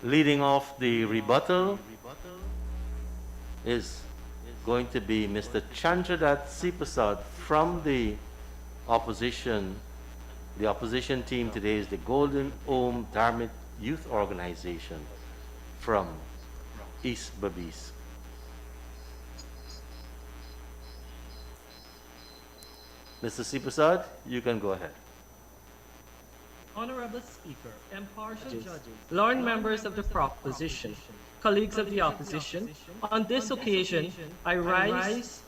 Leading off the rebuttal is going to be Mr. Chandradat Sipasad from the opposition. The opposition team today is the Golden Om Dharmic Youth Organization from East Babis. Mr. Sipasad, you can go ahead. Honorable Speaker, impartial judges, learned members of the proposition, colleagues of the opposition, on this occasion, I rise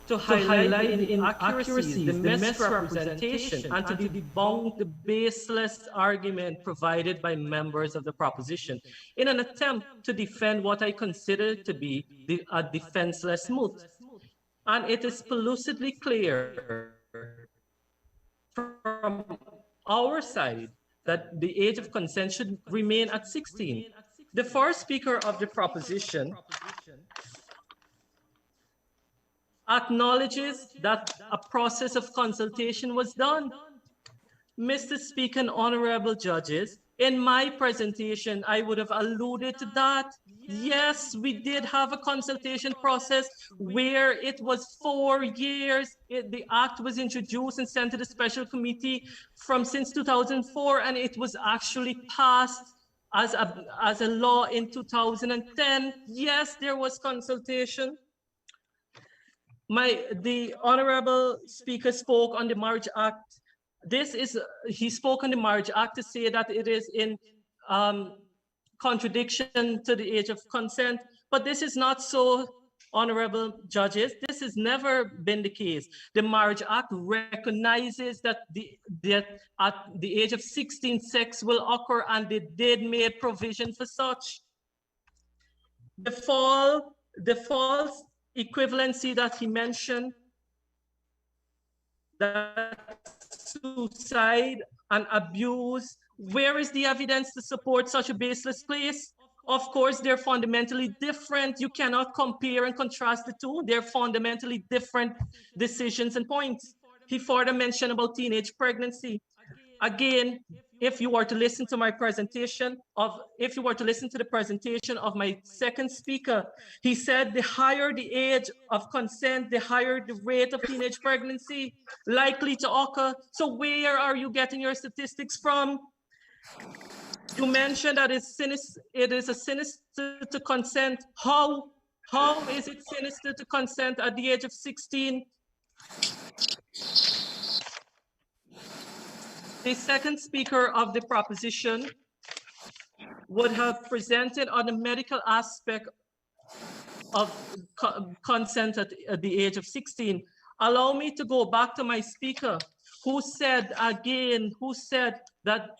to highlight the inaccuracies, the misrepresentation, and to debunk the baseless argument provided by members of the proposition in an attempt to defend what I consider to be a defenseless moot. And it is pellucidly clear from our side that the age of consent should remain at 16. The first speaker of the proposition acknowledges that a process of consultation was done. Mr. Speaker and honorable judges, in my presentation, I would have alluded to that. Yes, we did have a consultation process where it was 4 years. The act was introduced and sent to the special committee since 2004, and it was actually passed as a law in 2010. Yes, there was consultation. The honorable speaker spoke on the Marriage Act. He spoke on the Marriage Act to say that it is in contradiction to the age of consent, but this is not so, honorable judges. This has never been the case. The Marriage Act recognizes that at the age of 16, sex will occur, and they did make provision for such. The false equivalency that he mentioned, that suicide and abuse, where is the evidence to support such a baseless place? Of course, they're fundamentally different. You cannot compare and contrast the two. They're fundamentally different decisions and points. He further mentioned about teenage pregnancy. Again, if you were to listen to my presentation the presentation of my second speaker, he said the higher the age of consent, the higher the rate of teenage pregnancy likely to occur. So where are you getting your statistics from? You mentioned that it is a sinister to consent. How is it sinister to consent at the age of 16? The second speaker of the proposition would have presented on the medical aspect of consent at the age of 16. Allow me to go back to my speaker who said that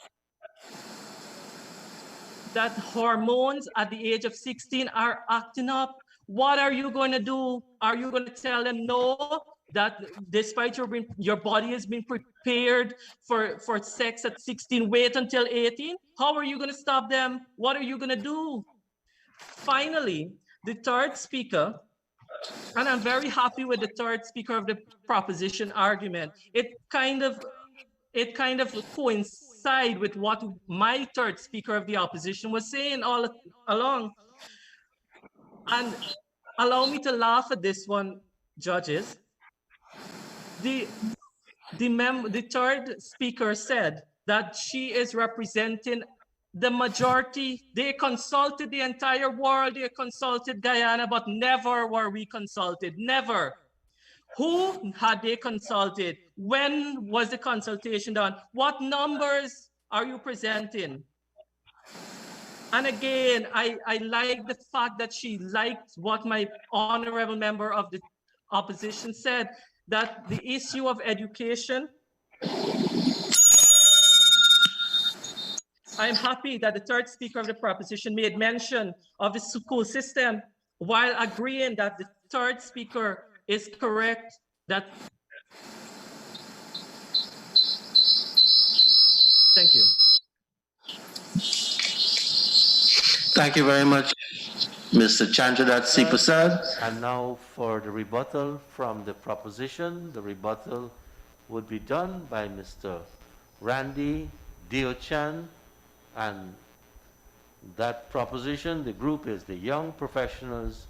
hormones at the age of 16 are acting up. What are you going to do? Are you going to tell them no, that despite your body has been prepared for sex at 16, wait until 18? How are you going to stop them? What are you going to do? Finally, the third speaker, and I'm very happy with the third speaker of the proposition argument. It kind of coincides with what my third speaker of the opposition was saying all along. And allow me to laugh at this one, judges. The third speaker said that she is representing the majority. They consulted the entire world. They consulted Guyana, but never were we consulted, never. Who had they consulted? When was the consultation done? What numbers are you presenting? And again, I like the fact that she liked what my honorable member of the opposition said, that the issue of education, I'm happy that the third speaker of the proposition made mention of the school system, while agreeing that the third speaker is correct, that. Thank you. Thank you very much, Mr. Chandradat Sipasad. And now for the rebuttal from the proposition. The rebuttal would be done by Mr. Randy Diochan, and That proposition, the group is the Young Professionals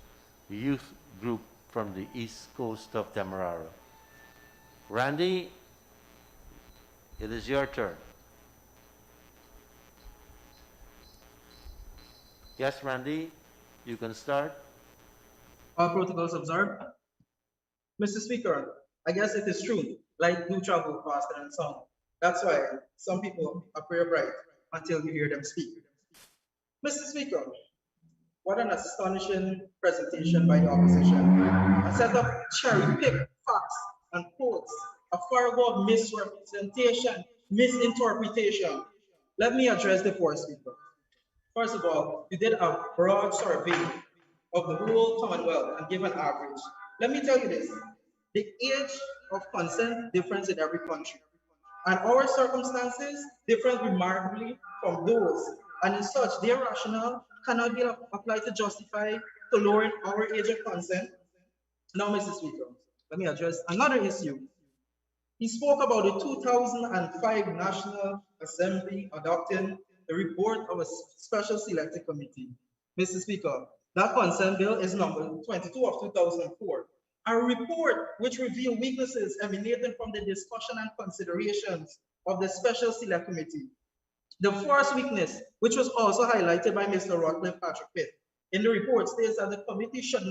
Youth Group from the East Coast of Demerara. Randy, it is your turn. Yes, Randy, you can start. All protocols observed. Mr. Speaker, I guess it is true. Light do travel faster than sound. That's why some people appear bright until you hear them speak. Mr. Speaker, what an astonishing presentation by the opposition. A set of cherry-picked facts and quotes, a fargo of misrepresentation, misinterpretation. Let me address the four speakers. First of all, you did a broad survey of the whole Commonwealth and give an average. Let me tell you this, the age of consent differs in every country. And our circumstances differ remarkably from those. And in such, their rationale cannot be applied to justify to lowering our age of consent. Now, Mr. Speaker, let me address another issue. He spoke about the 2005 National Assembly adopting the report of a special selected committee. Mr. Speaker, that consent bill is number 22 of 2004. A report which revealed weaknesses emanating from the discussion and considerations of the special select committee. The first weakness, which was also highlighted by Mr. Rockcliffe Patrick Pitt, in the report states that the committee should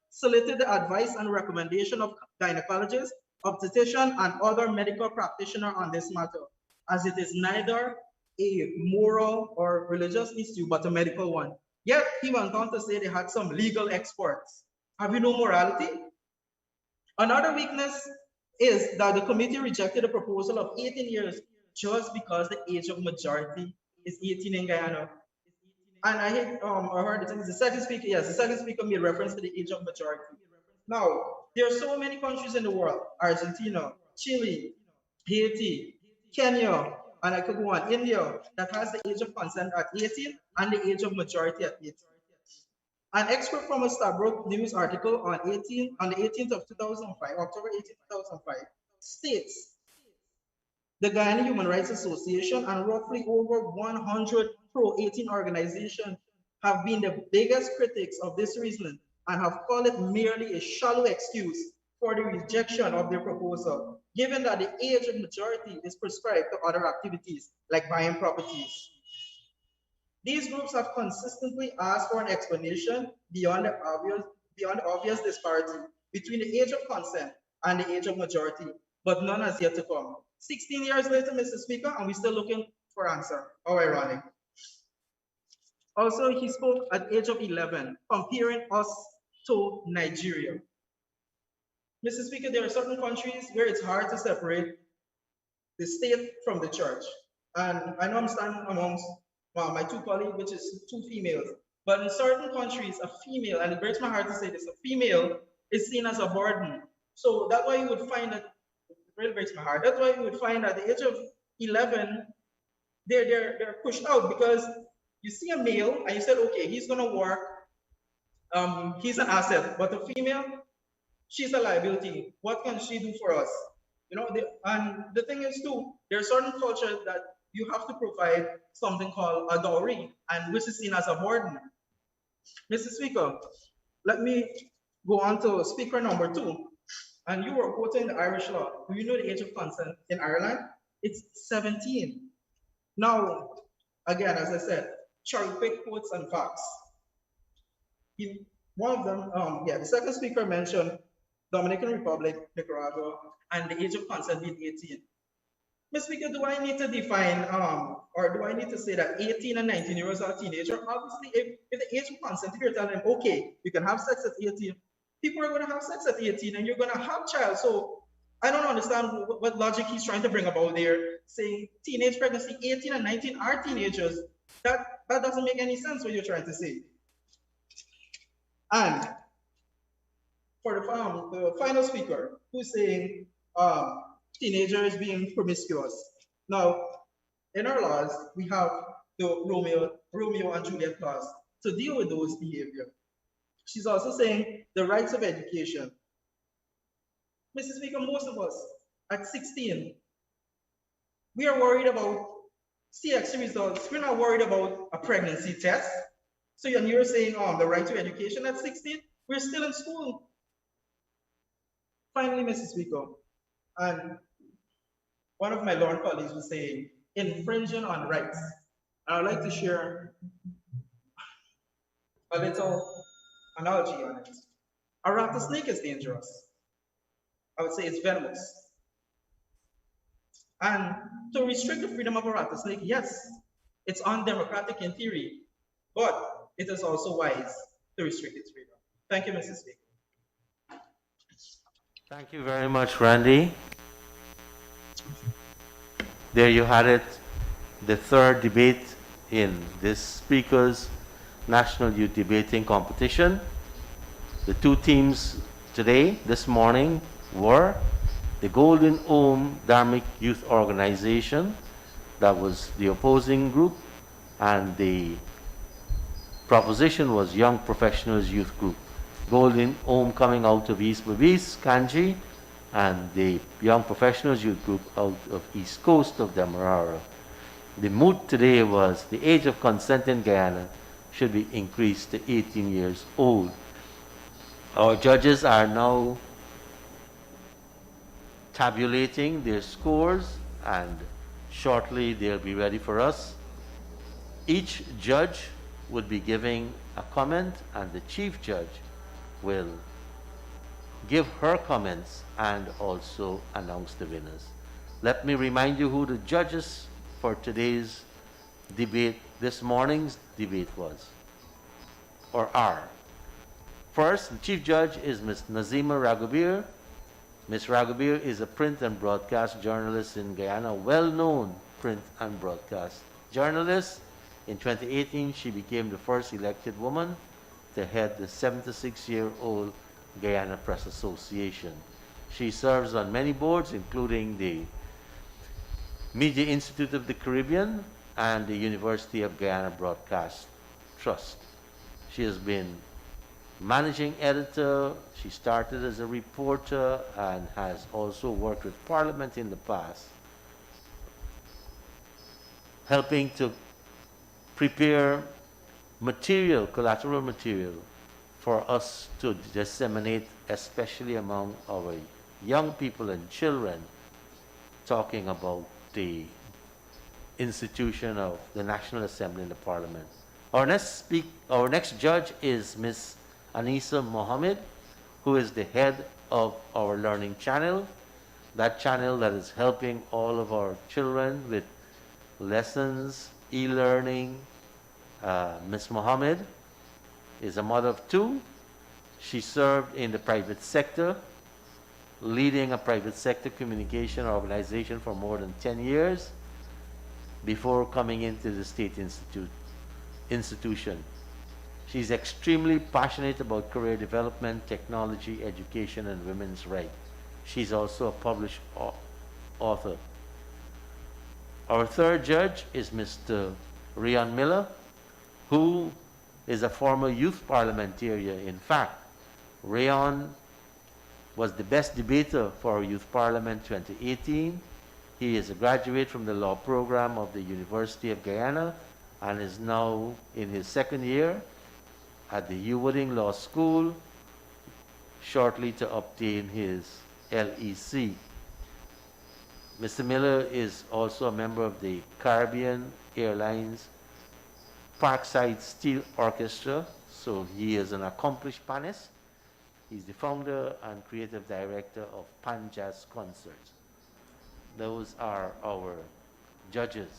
solicit the advice and recommendation of gynecologists, obstetrician, and other medical practitioners on this matter, as it is neither a moral or religious issue, but a medical one. Yet he went on to say they had some legal experts. Have you no morality? Another weakness is that the committee rejected a proposal of 18 years just because the age of majority is 18 in Guyana. And I heard it is the second speaker, yes, the second speaker made reference to the age of majority. Now, there are so many countries in the world, Argentina, Chile, Haiti, Kenya, and I could go on, India, that has the age of consent at 18 and the age of majority at 18. An expert from a Starbrook News article on the 18th of 2005, October 18, 2005, states the Guyana Human Rights Association and roughly over 100 pro-18 organizations have been the biggest critics of this reasoning and have called it merely a shallow excuse for the rejection of their proposal, given that the age of majority is prescribed to other activities like buying properties. These groups have consistently asked for an explanation beyond the obvious disparity between the age of consent and the age of majority, but none has yet to come. 16 years later, Mr. Speaker, and we're still looking for answer. How ironic. Also, he spoke at the age of 11, comparing us to Nigeria. Mr. Speaker, there are certain countries where it's hard to separate the state from the church. And I know I'm standing amongst my two colleagues, which is two females. But in certain countries, a female, and it breaks my heart to say this, a female is seen as a burden. So that's why you would find that, it really breaks my heart, that's why you would find at the age of 11, they're pushed out because you see a male and you said, okay, he's gonna work, he's an asset, but a female, she's a liability. What can she do for us? You know, and the thing is too, there are certain cultures that you have to provide something called a dowry, and which is seen as a burden. Mr. Speaker, let me go on to speaker number 2. And you were quoting the Irish law. Do you know the age of consent in Ireland? It's 17. Now, again, as I said, cherry-pick quotes and facts. One of them, the second speaker mentioned Dominican Republic, Nicaragua, and the age of consent being 18. Mr. Speaker, do I need to define, or do I need to say that 18 and 19 years are a teenager? Obviously, if the age of consent, if you're telling them, okay, you can have sex at 18, people are going to have sex at 18 and you're going to have child. So I don't understand what logic he's trying to bring about there, saying teenage pregnancy, 18 and 19 are teenagers. That doesn't make any sense what you're trying to say. And for the final speaker, who's saying teenagers being promiscuous. Now, in our laws, we have the Romeo and Juliet clause to deal with those behavior. She's also saying the rights of education. Mr. Speaker, most of us at 16, we are worried about CX results, we're not worried about a pregnancy test. So you're saying, the right to education at 16, we're still in school. Finally, Mrs. Speaker, and one of my Lord colleagues was saying, infringing on rights. I would like to share a little analogy on it. A rattlesnake is dangerous. I would say it's venomous. And to restrict the freedom of a rattlesnake, yes, it's undemocratic in theory, but it is also wise to restrict its freedom. Thank you, Mrs. Speaker. Thank you very much, Randy. There you had it, the third debate in this Speaker's National Youth Debating Competition. The two teams today, this morning, were the Golden Ohm Dharmic Youth Organization, that was the opposing group, and the proposition was Young Professionals Youth Group. Golden Ohm coming out of East Babis, Kanji, and the Young Professionals Youth Group out of East Coast of Demerara. The mood today was the age of consent in Guyana should be increased to 18 years old. Our judges are now tabulating their scores, and shortly they'll be ready for us. Each judge would be giving a comment, and the chief judge will give her comments and also announce the winners. Let me remind you who the judges for today's debate, this morning's debate was, or are. First, the chief judge is Ms. Nazima Ragubir. Ms. Ragubir is a print and broadcast journalist in Guyana, well-known print and broadcast journalist. In 2018, she became the first elected woman to head the 76-year-old Guyana Press Association. She serves on many boards, including the Media Institute of the Caribbean and the University of Guyana Broadcast Trust. She has been managing editor. She started as a reporter and has also worked with Parliament in the past, helping to prepare material, collateral material, for us to disseminate, especially among our young people and children, talking about the institution of the National Assembly and the Parliament. Our next judge is Ms. Anisa Mohammed, who is the head of our learning channel, that channel that is helping all of our children with lessons, e-learning. Ms. Mohammed is a mother of two. She served in the private sector, leading a private sector communication organization for more than 10 years before coming into the state institution. She's extremely passionate about career development, technology, education, and women's rights. She's also a published author. Our third judge is Mr. Rian Miller, who is a former youth parliamentarian. In fact, Rayon was the best debater for our Youth Parliament 2018. He is a graduate from the law program of the University of Guyana and is now in his second year at the Wooding Law School, shortly to obtain his LEC. Mr. Miller is also a member of the Caribbean Airlines Parkside Steel Orchestra, so he is an accomplished pianist. He's the founder and creative director of Pan Jazz Concerts. Those are our judges.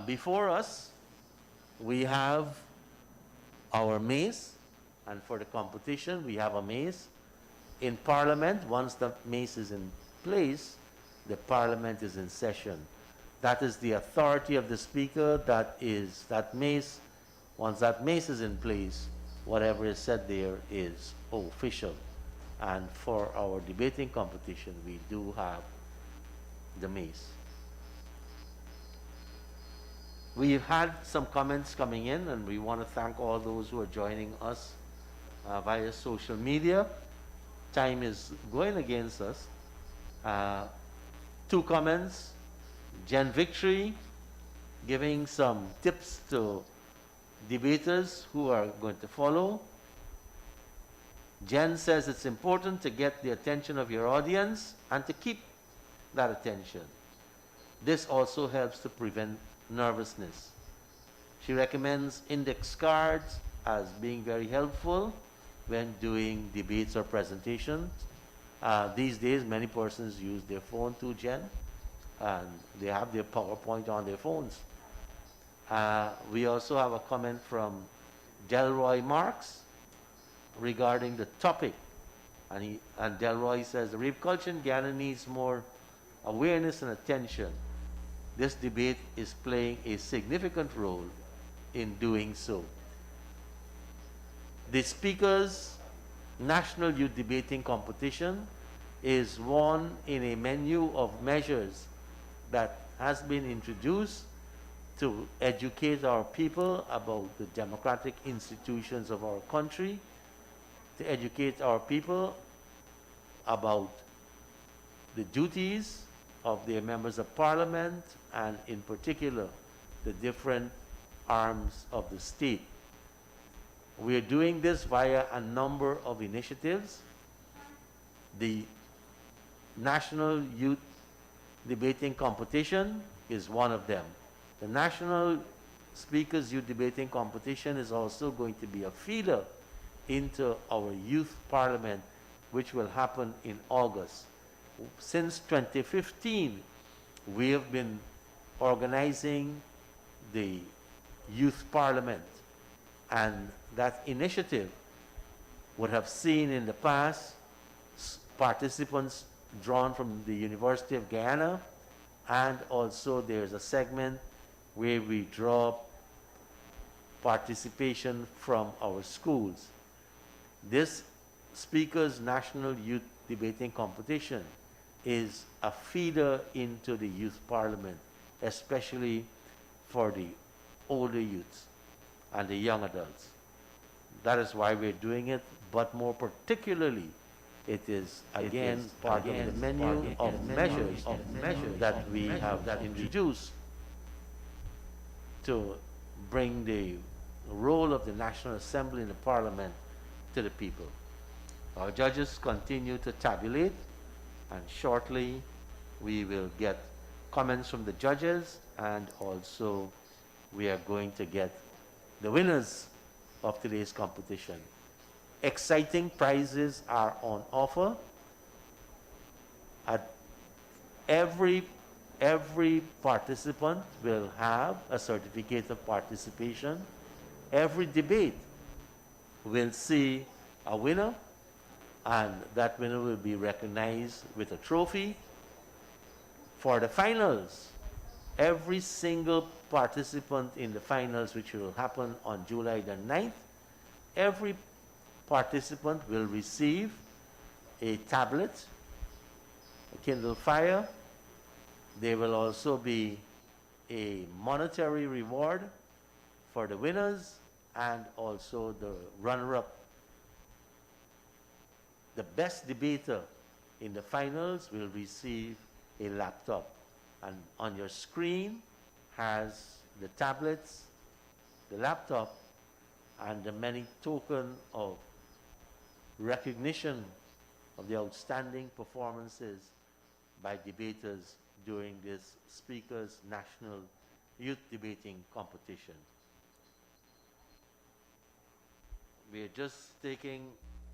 Before us, we have our mace, and for the competition, we have a mace. In Parliament, once the mace is in place, the Parliament is in session. That is the authority of the Speaker. That mace. Once that mace is in place, whatever is said there is official. And for our debating competition, we do have the mace. We've had some comments coming in, and we want to thank all those who are joining us via social media. Time is going against us. Two comments. Jen Victory giving some tips to debaters who are going to follow. Jen says it's important to get the attention of your audience and to keep that attention. This also helps to prevent nervousness. She recommends index cards as being very helpful when doing debates or presentations. These days, many persons use their phone too, Jen, and they have their PowerPoint on their phones. We also have a comment from Delroy Marks regarding the topic. And Delroy says, the rape culture in Guyana needs more awareness and attention. This debate is playing a significant role in doing so. The Speaker's National Youth Debating Competition is one in a menu of measures that has been introduced to educate our people about the democratic institutions of our country, to educate our people about the duties of their members of parliament, and in particular, the different arms of the state. We are doing this via a number of initiatives. The National Youth Debating Competition is one of them. The National Speakers Youth Debating Competition is also going to be a feeder into our youth parliament, which will happen in August. Since 2015, we have been organizing the youth parliament, and that initiative would have seen in the past participants drawn from the University of Guyana, and also there's a segment where we draw participation from our schools. This Speaker's National Youth Debating Competition is a feeder into the youth parliament, especially for the older youths and the young adults. That is why we're doing it, but more particularly, it is again part of the menu of measures that we have introduced to bring the role of the National Assembly and the Parliament to the people. Our judges continue to tabulate, and shortly we will get comments from the judges, and also we are going to get the winners of today's competition. Exciting prizes are on offer. At every participant will have a certificate of participation. Every debate will see a winner, and that winner will be recognized with a trophy. For the finals, every single participant in the finals, which will happen on July the 9th, every participant will receive a tablet, a Kindle Fire. There will also be a monetary reward for the winners and also the runner-up. The best debater in the finals will receive a laptop, and on your screen has the tablets, the laptop, and the many token of recognition of the outstanding performances by debaters during this Speaker's National Youth Debating Competition. We are just taking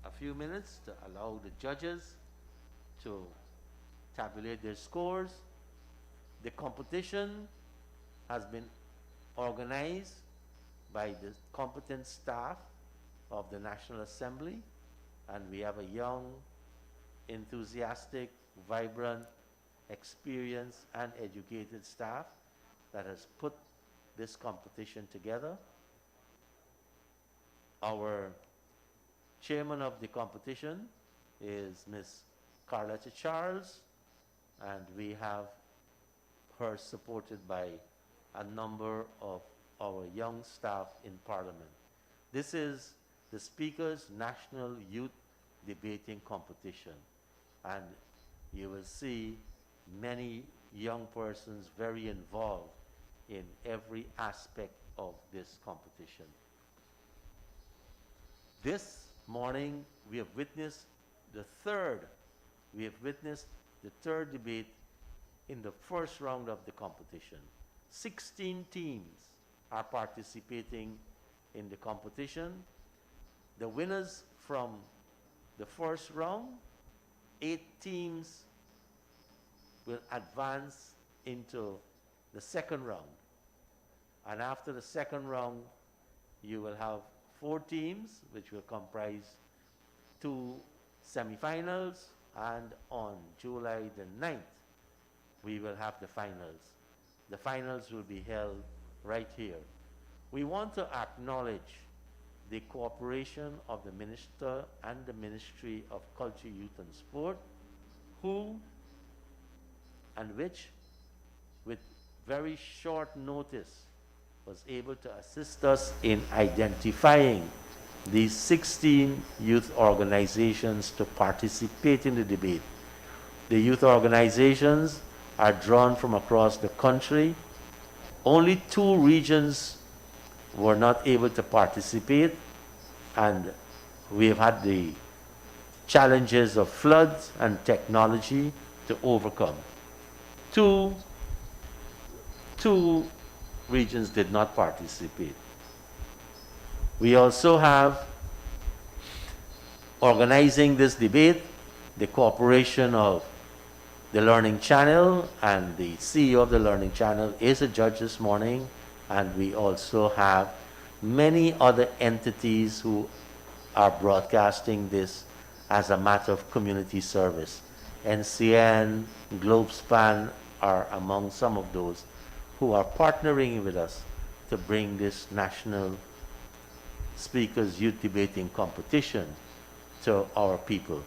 a few minutes to allow the judges to tabulate their scores. The competition has been organized by the competent staff of the National Assembly, and we have a young, enthusiastic, vibrant, experienced, and educated staff that has put this competition together. Our chairman of the competition is Ms. Carletta Charles, and we have her supported by a number of our young staff in Parliament. This is the Speaker's National Youth Debating Competition, and you will see many young persons very involved in every aspect of this competition. This morning, the third, we have witnessed the third debate in the first round of the competition. 16 teams are participating in the competition. The winners from the first round, 8 teams will advance into the second round. And after the second round, you will have 4 teams, which will comprise 2 semifinals, and on July the 9th, we will have the finals. The finals will be held right here. We want to acknowledge the cooperation of the Minister and the Ministry of Culture, Youth and Sport, who and which, with very short notice, was able to assist us in identifying these 16 youth organizations to participate in the debate. The youth organizations are drawn from across the country. Only 2 regions were not able to participate, and we have had the challenges of floods and technology to overcome. Two regions did not participate. We also have, organizing this debate, the cooperation of the Learning Channel, and the CEO of the Learning Channel is a judge this morning, and we also have many other entities who are broadcasting this as a matter of community service. NCN, Globespan are among some of those who are partnering with us to bring this national speakers youth debating competition to our people.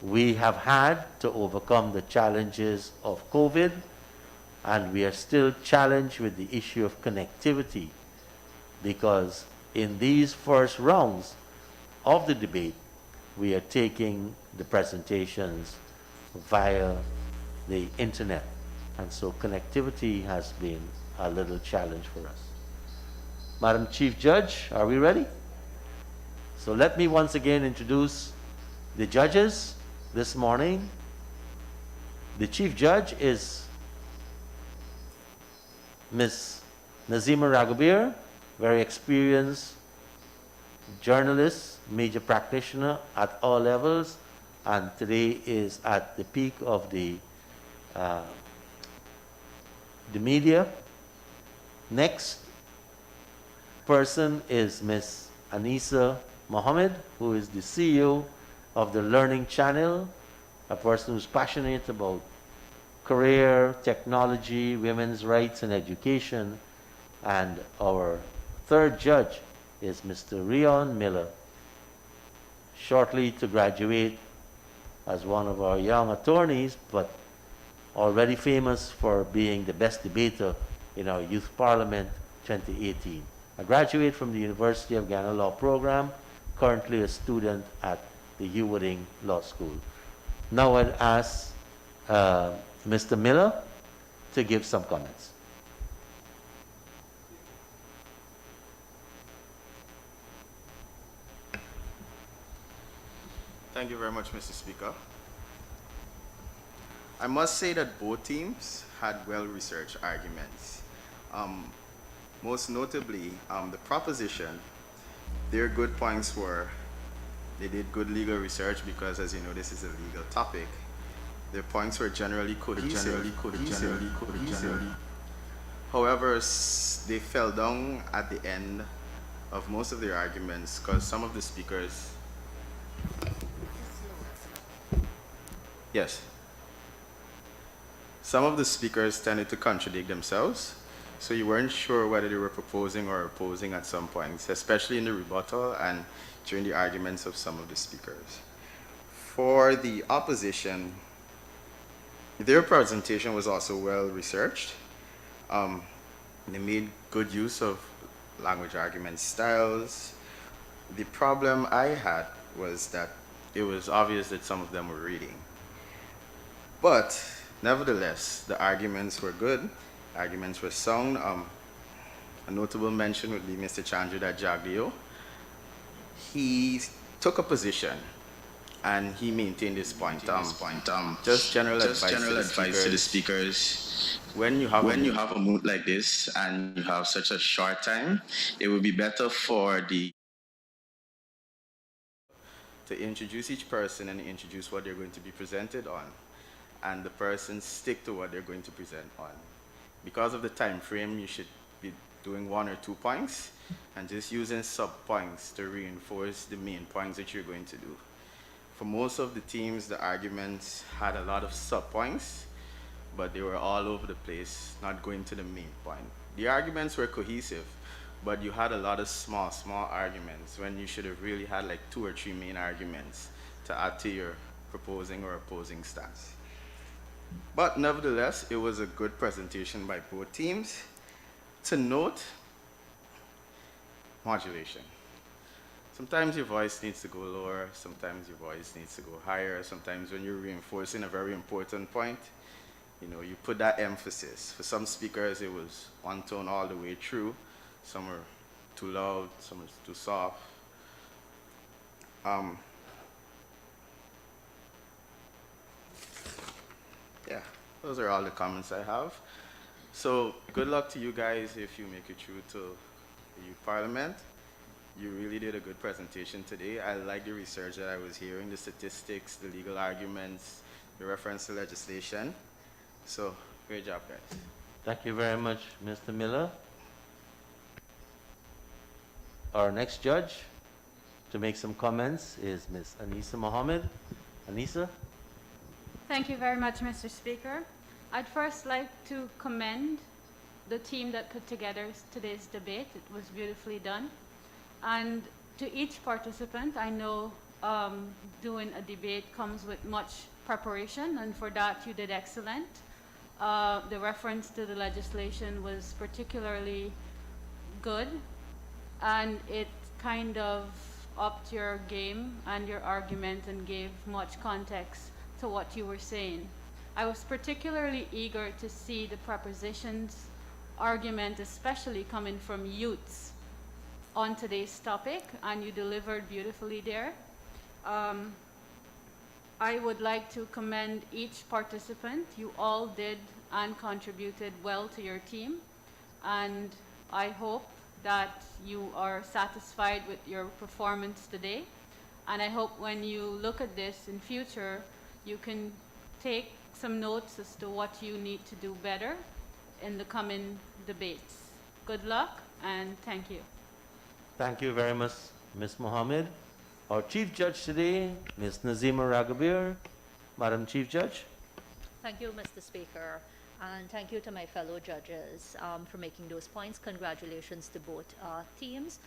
We have had to overcome the challenges of COVID, and we are still challenged with the issue of connectivity, because in these first rounds of the debate, we are taking the presentations via the internet. And so connectivity has been a little challenge for us. Madam Chief Judge, are we ready? So let me once again introduce the judges this morning. The Chief Judge is Ms. Nazima Ragubir, very experienced journalist, major practitioner at all levels, and today is at the peak of the media. Next person is Ms. Anisa Mohammed, who is the CEO of the Learning Channel, a person who's passionate about career, technology, women's rights, and education. And our third judge is Mr. Rion Miller, shortly to graduate as one of our young attorneys, but already famous for being the best debater in our Youth Parliament 2018. A graduate from the University of Guyana Law Program, currently a student at the Ewing Law School. Now I'd ask Mr. Miller to give some comments. Thank you very much, Mr. Speaker. I must say that both teams had well-researched arguments. Most notably, the proposition, their good points were they did good legal research because, as you know, this is a legal topic. Their points were generally cohesive. However, they fell down at the end of most of their arguments because some of the speakers some of the speakers tended to contradict themselves, so you weren't sure whether they were proposing or opposing at some points, especially in the rebuttal and during the arguments of some of the speakers. For the opposition, their presentation was also well researched. They made good use of language argument styles. The problem I had was that it was obvious that some of them were reading. But Nevertheless, the arguments were good. Arguments were sound. A notable mention would be Mr. Chandra Jagdeo. He took a position and he maintained his point. Just general advice to the speakers. When you have a mood like this and you have such a short time, it would be better for to introduce each person and introduce what they're going to be presented on, and the person stick to what they're going to present on. Because of the time frame, you should be doing 1 or 2 points and just using sub points to reinforce the main points that you're going to do. For most of the teams, the arguments had a lot of sub points, but they were all over the place, not going to the main point. The arguments were cohesive, but you had a lot of small arguments when you should have really had like 2 or 3 main arguments to add to your proposing or opposing stance. But nevertheless, it was a good presentation by both teams. To note, modulation. Sometimes your voice needs to go lower, sometimes your voice needs to go higher, sometimes when you're reinforcing a very important point, you put that emphasis. For some speakers, it was one tone all the way through. Some were too loud, some were too soft. Yeah, those are all the comments I have. So good luck to you guys if you make it through to the Youth Parliament. You really did a good presentation today. I like the research that I was hearing, the statistics, the legal arguments, the reference to legislation. So great job, guys. Thank you very much, Mr. Miller. Our next judge to make some comments is Ms. Anisa Mohammed. Anisa? Thank you very much, Mr. Speaker. I'd first like to commend the team that put together today's debate. It was beautifully done. And to each participant, I know doing a debate comes with much preparation, and for that you did excellent. The reference to the legislation was particularly good, and it kind of upped your game and your argument and gave much context to what you were saying. I was particularly eager to see the prepositions argument, especially coming from youths, on today's topic, and you delivered beautifully there. I would like to commend each participant. You all did and contributed well to your team, and I hope that you are satisfied with your performance today. And I hope when you look at this in future, you can take some notes as to what you need to do better in the coming debates. Good luck and thank you. Thank you very much, Ms. Mohammed. Our Chief Judge today, Ms. Nazima Ragabir. Madam Chief Judge. Thank you, Mr. Speaker, and thank you to my fellow judges for making those points. Congratulations to both teams.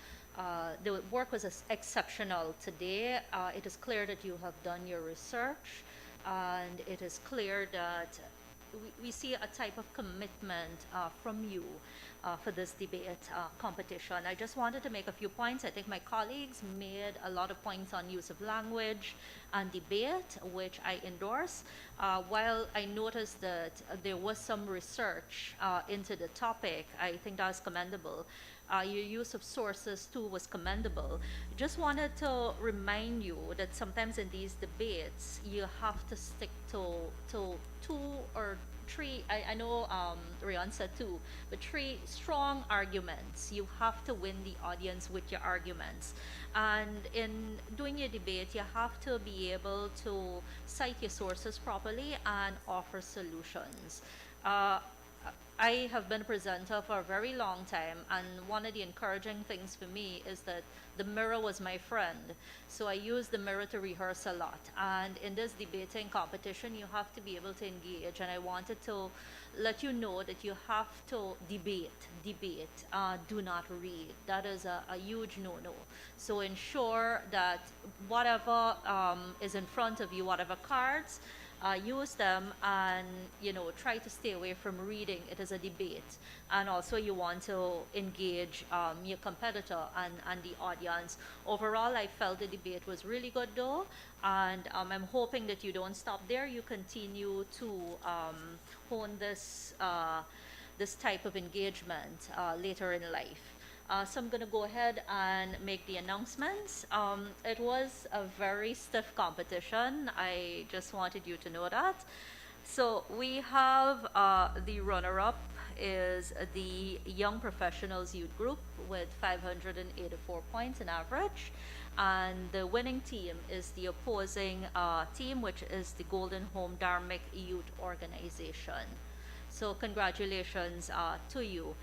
The work was exceptional today. It is clear that you have done your research, and it is clear that we see a type of commitment from you for this debate competition. I just wanted to make a few points. I think my colleagues made a lot of points on use of language and debate, which I endorse. While I noticed that there was some research into the topic, I think that was commendable. Your use of sources too was commendable. Just wanted to remind you that sometimes in these debates, you have to stick to 2 or 3, I know Rion said 2, but 3 strong arguments. You have to win the audience with your arguments. And in doing your debate, you have to be able to cite your sources properly and offer solutions. I have been a presenter for a very long time, and one of the encouraging things for me is that the mirror was my friend. So I used the mirror to rehearse a lot. And in this debating competition, you have to be able to engage. And I wanted to let you know that you have to debate, do not read. That is a huge no-no. So ensure that whatever is in front of you, whatever cards, use them and, try to stay away from reading it as a debate. And also you want to engage your competitor and the audience. Overall, I felt the debate was really good though. And I'm hoping that you don't stop there. You continue to hone this, this type of engagement later in life. So I'm going to go ahead and make the announcements. It was a very stiff competition. I just wanted you to know that. So we have the runner-up is the Young Professionals Youth Group with 584 points in average. And the winning team is the opposing team, which is the Golden Home Dharmic Youth Organization. So congratulations to you.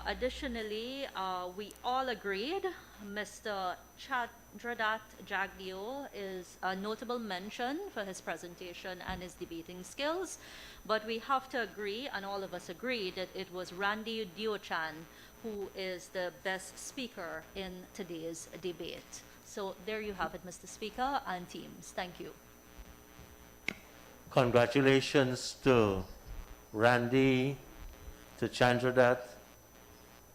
Additionally, we all agreed Mr. Chandradat Jagdeo is a notable mention for his presentation and his debating skills, but we have to agree, and all of us agree, that it was Randy Diochan who is the best speaker in today's debate. So there you have it, Mr. Speaker and teams. Thank you. Congratulations to Randy, to Chandradat,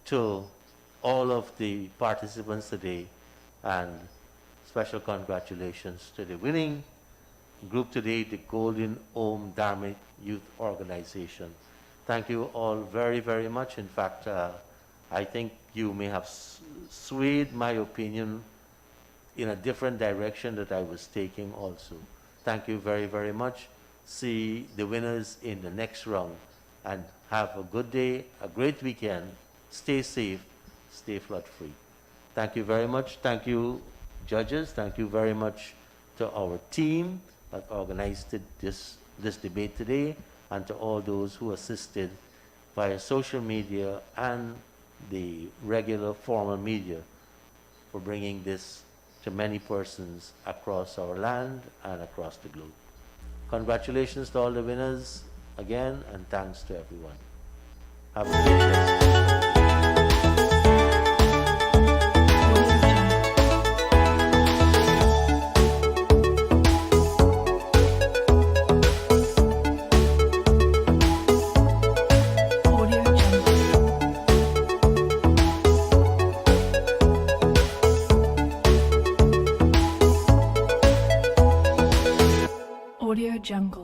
to all of the participants today, and special congratulations to the winning group today, the Golden Om Dharmic Youth Organization. Thank you all very, very much. In fact, I think you may have swayed my opinion in a different direction that I was taking also. Thank you very, very much. See the winners in the next round, and have a good day, a great weekend. Stay safe, stay flood-free. Thank you very much. Thank you, judges. Thank you very much to our team that organized this debate today, and to all those who assisted via social media and the regular formal media for bringing this to many persons across our land and across the globe. Congratulations to all the winners again, and thanks to everyone. Have a great day. Audio Jungle.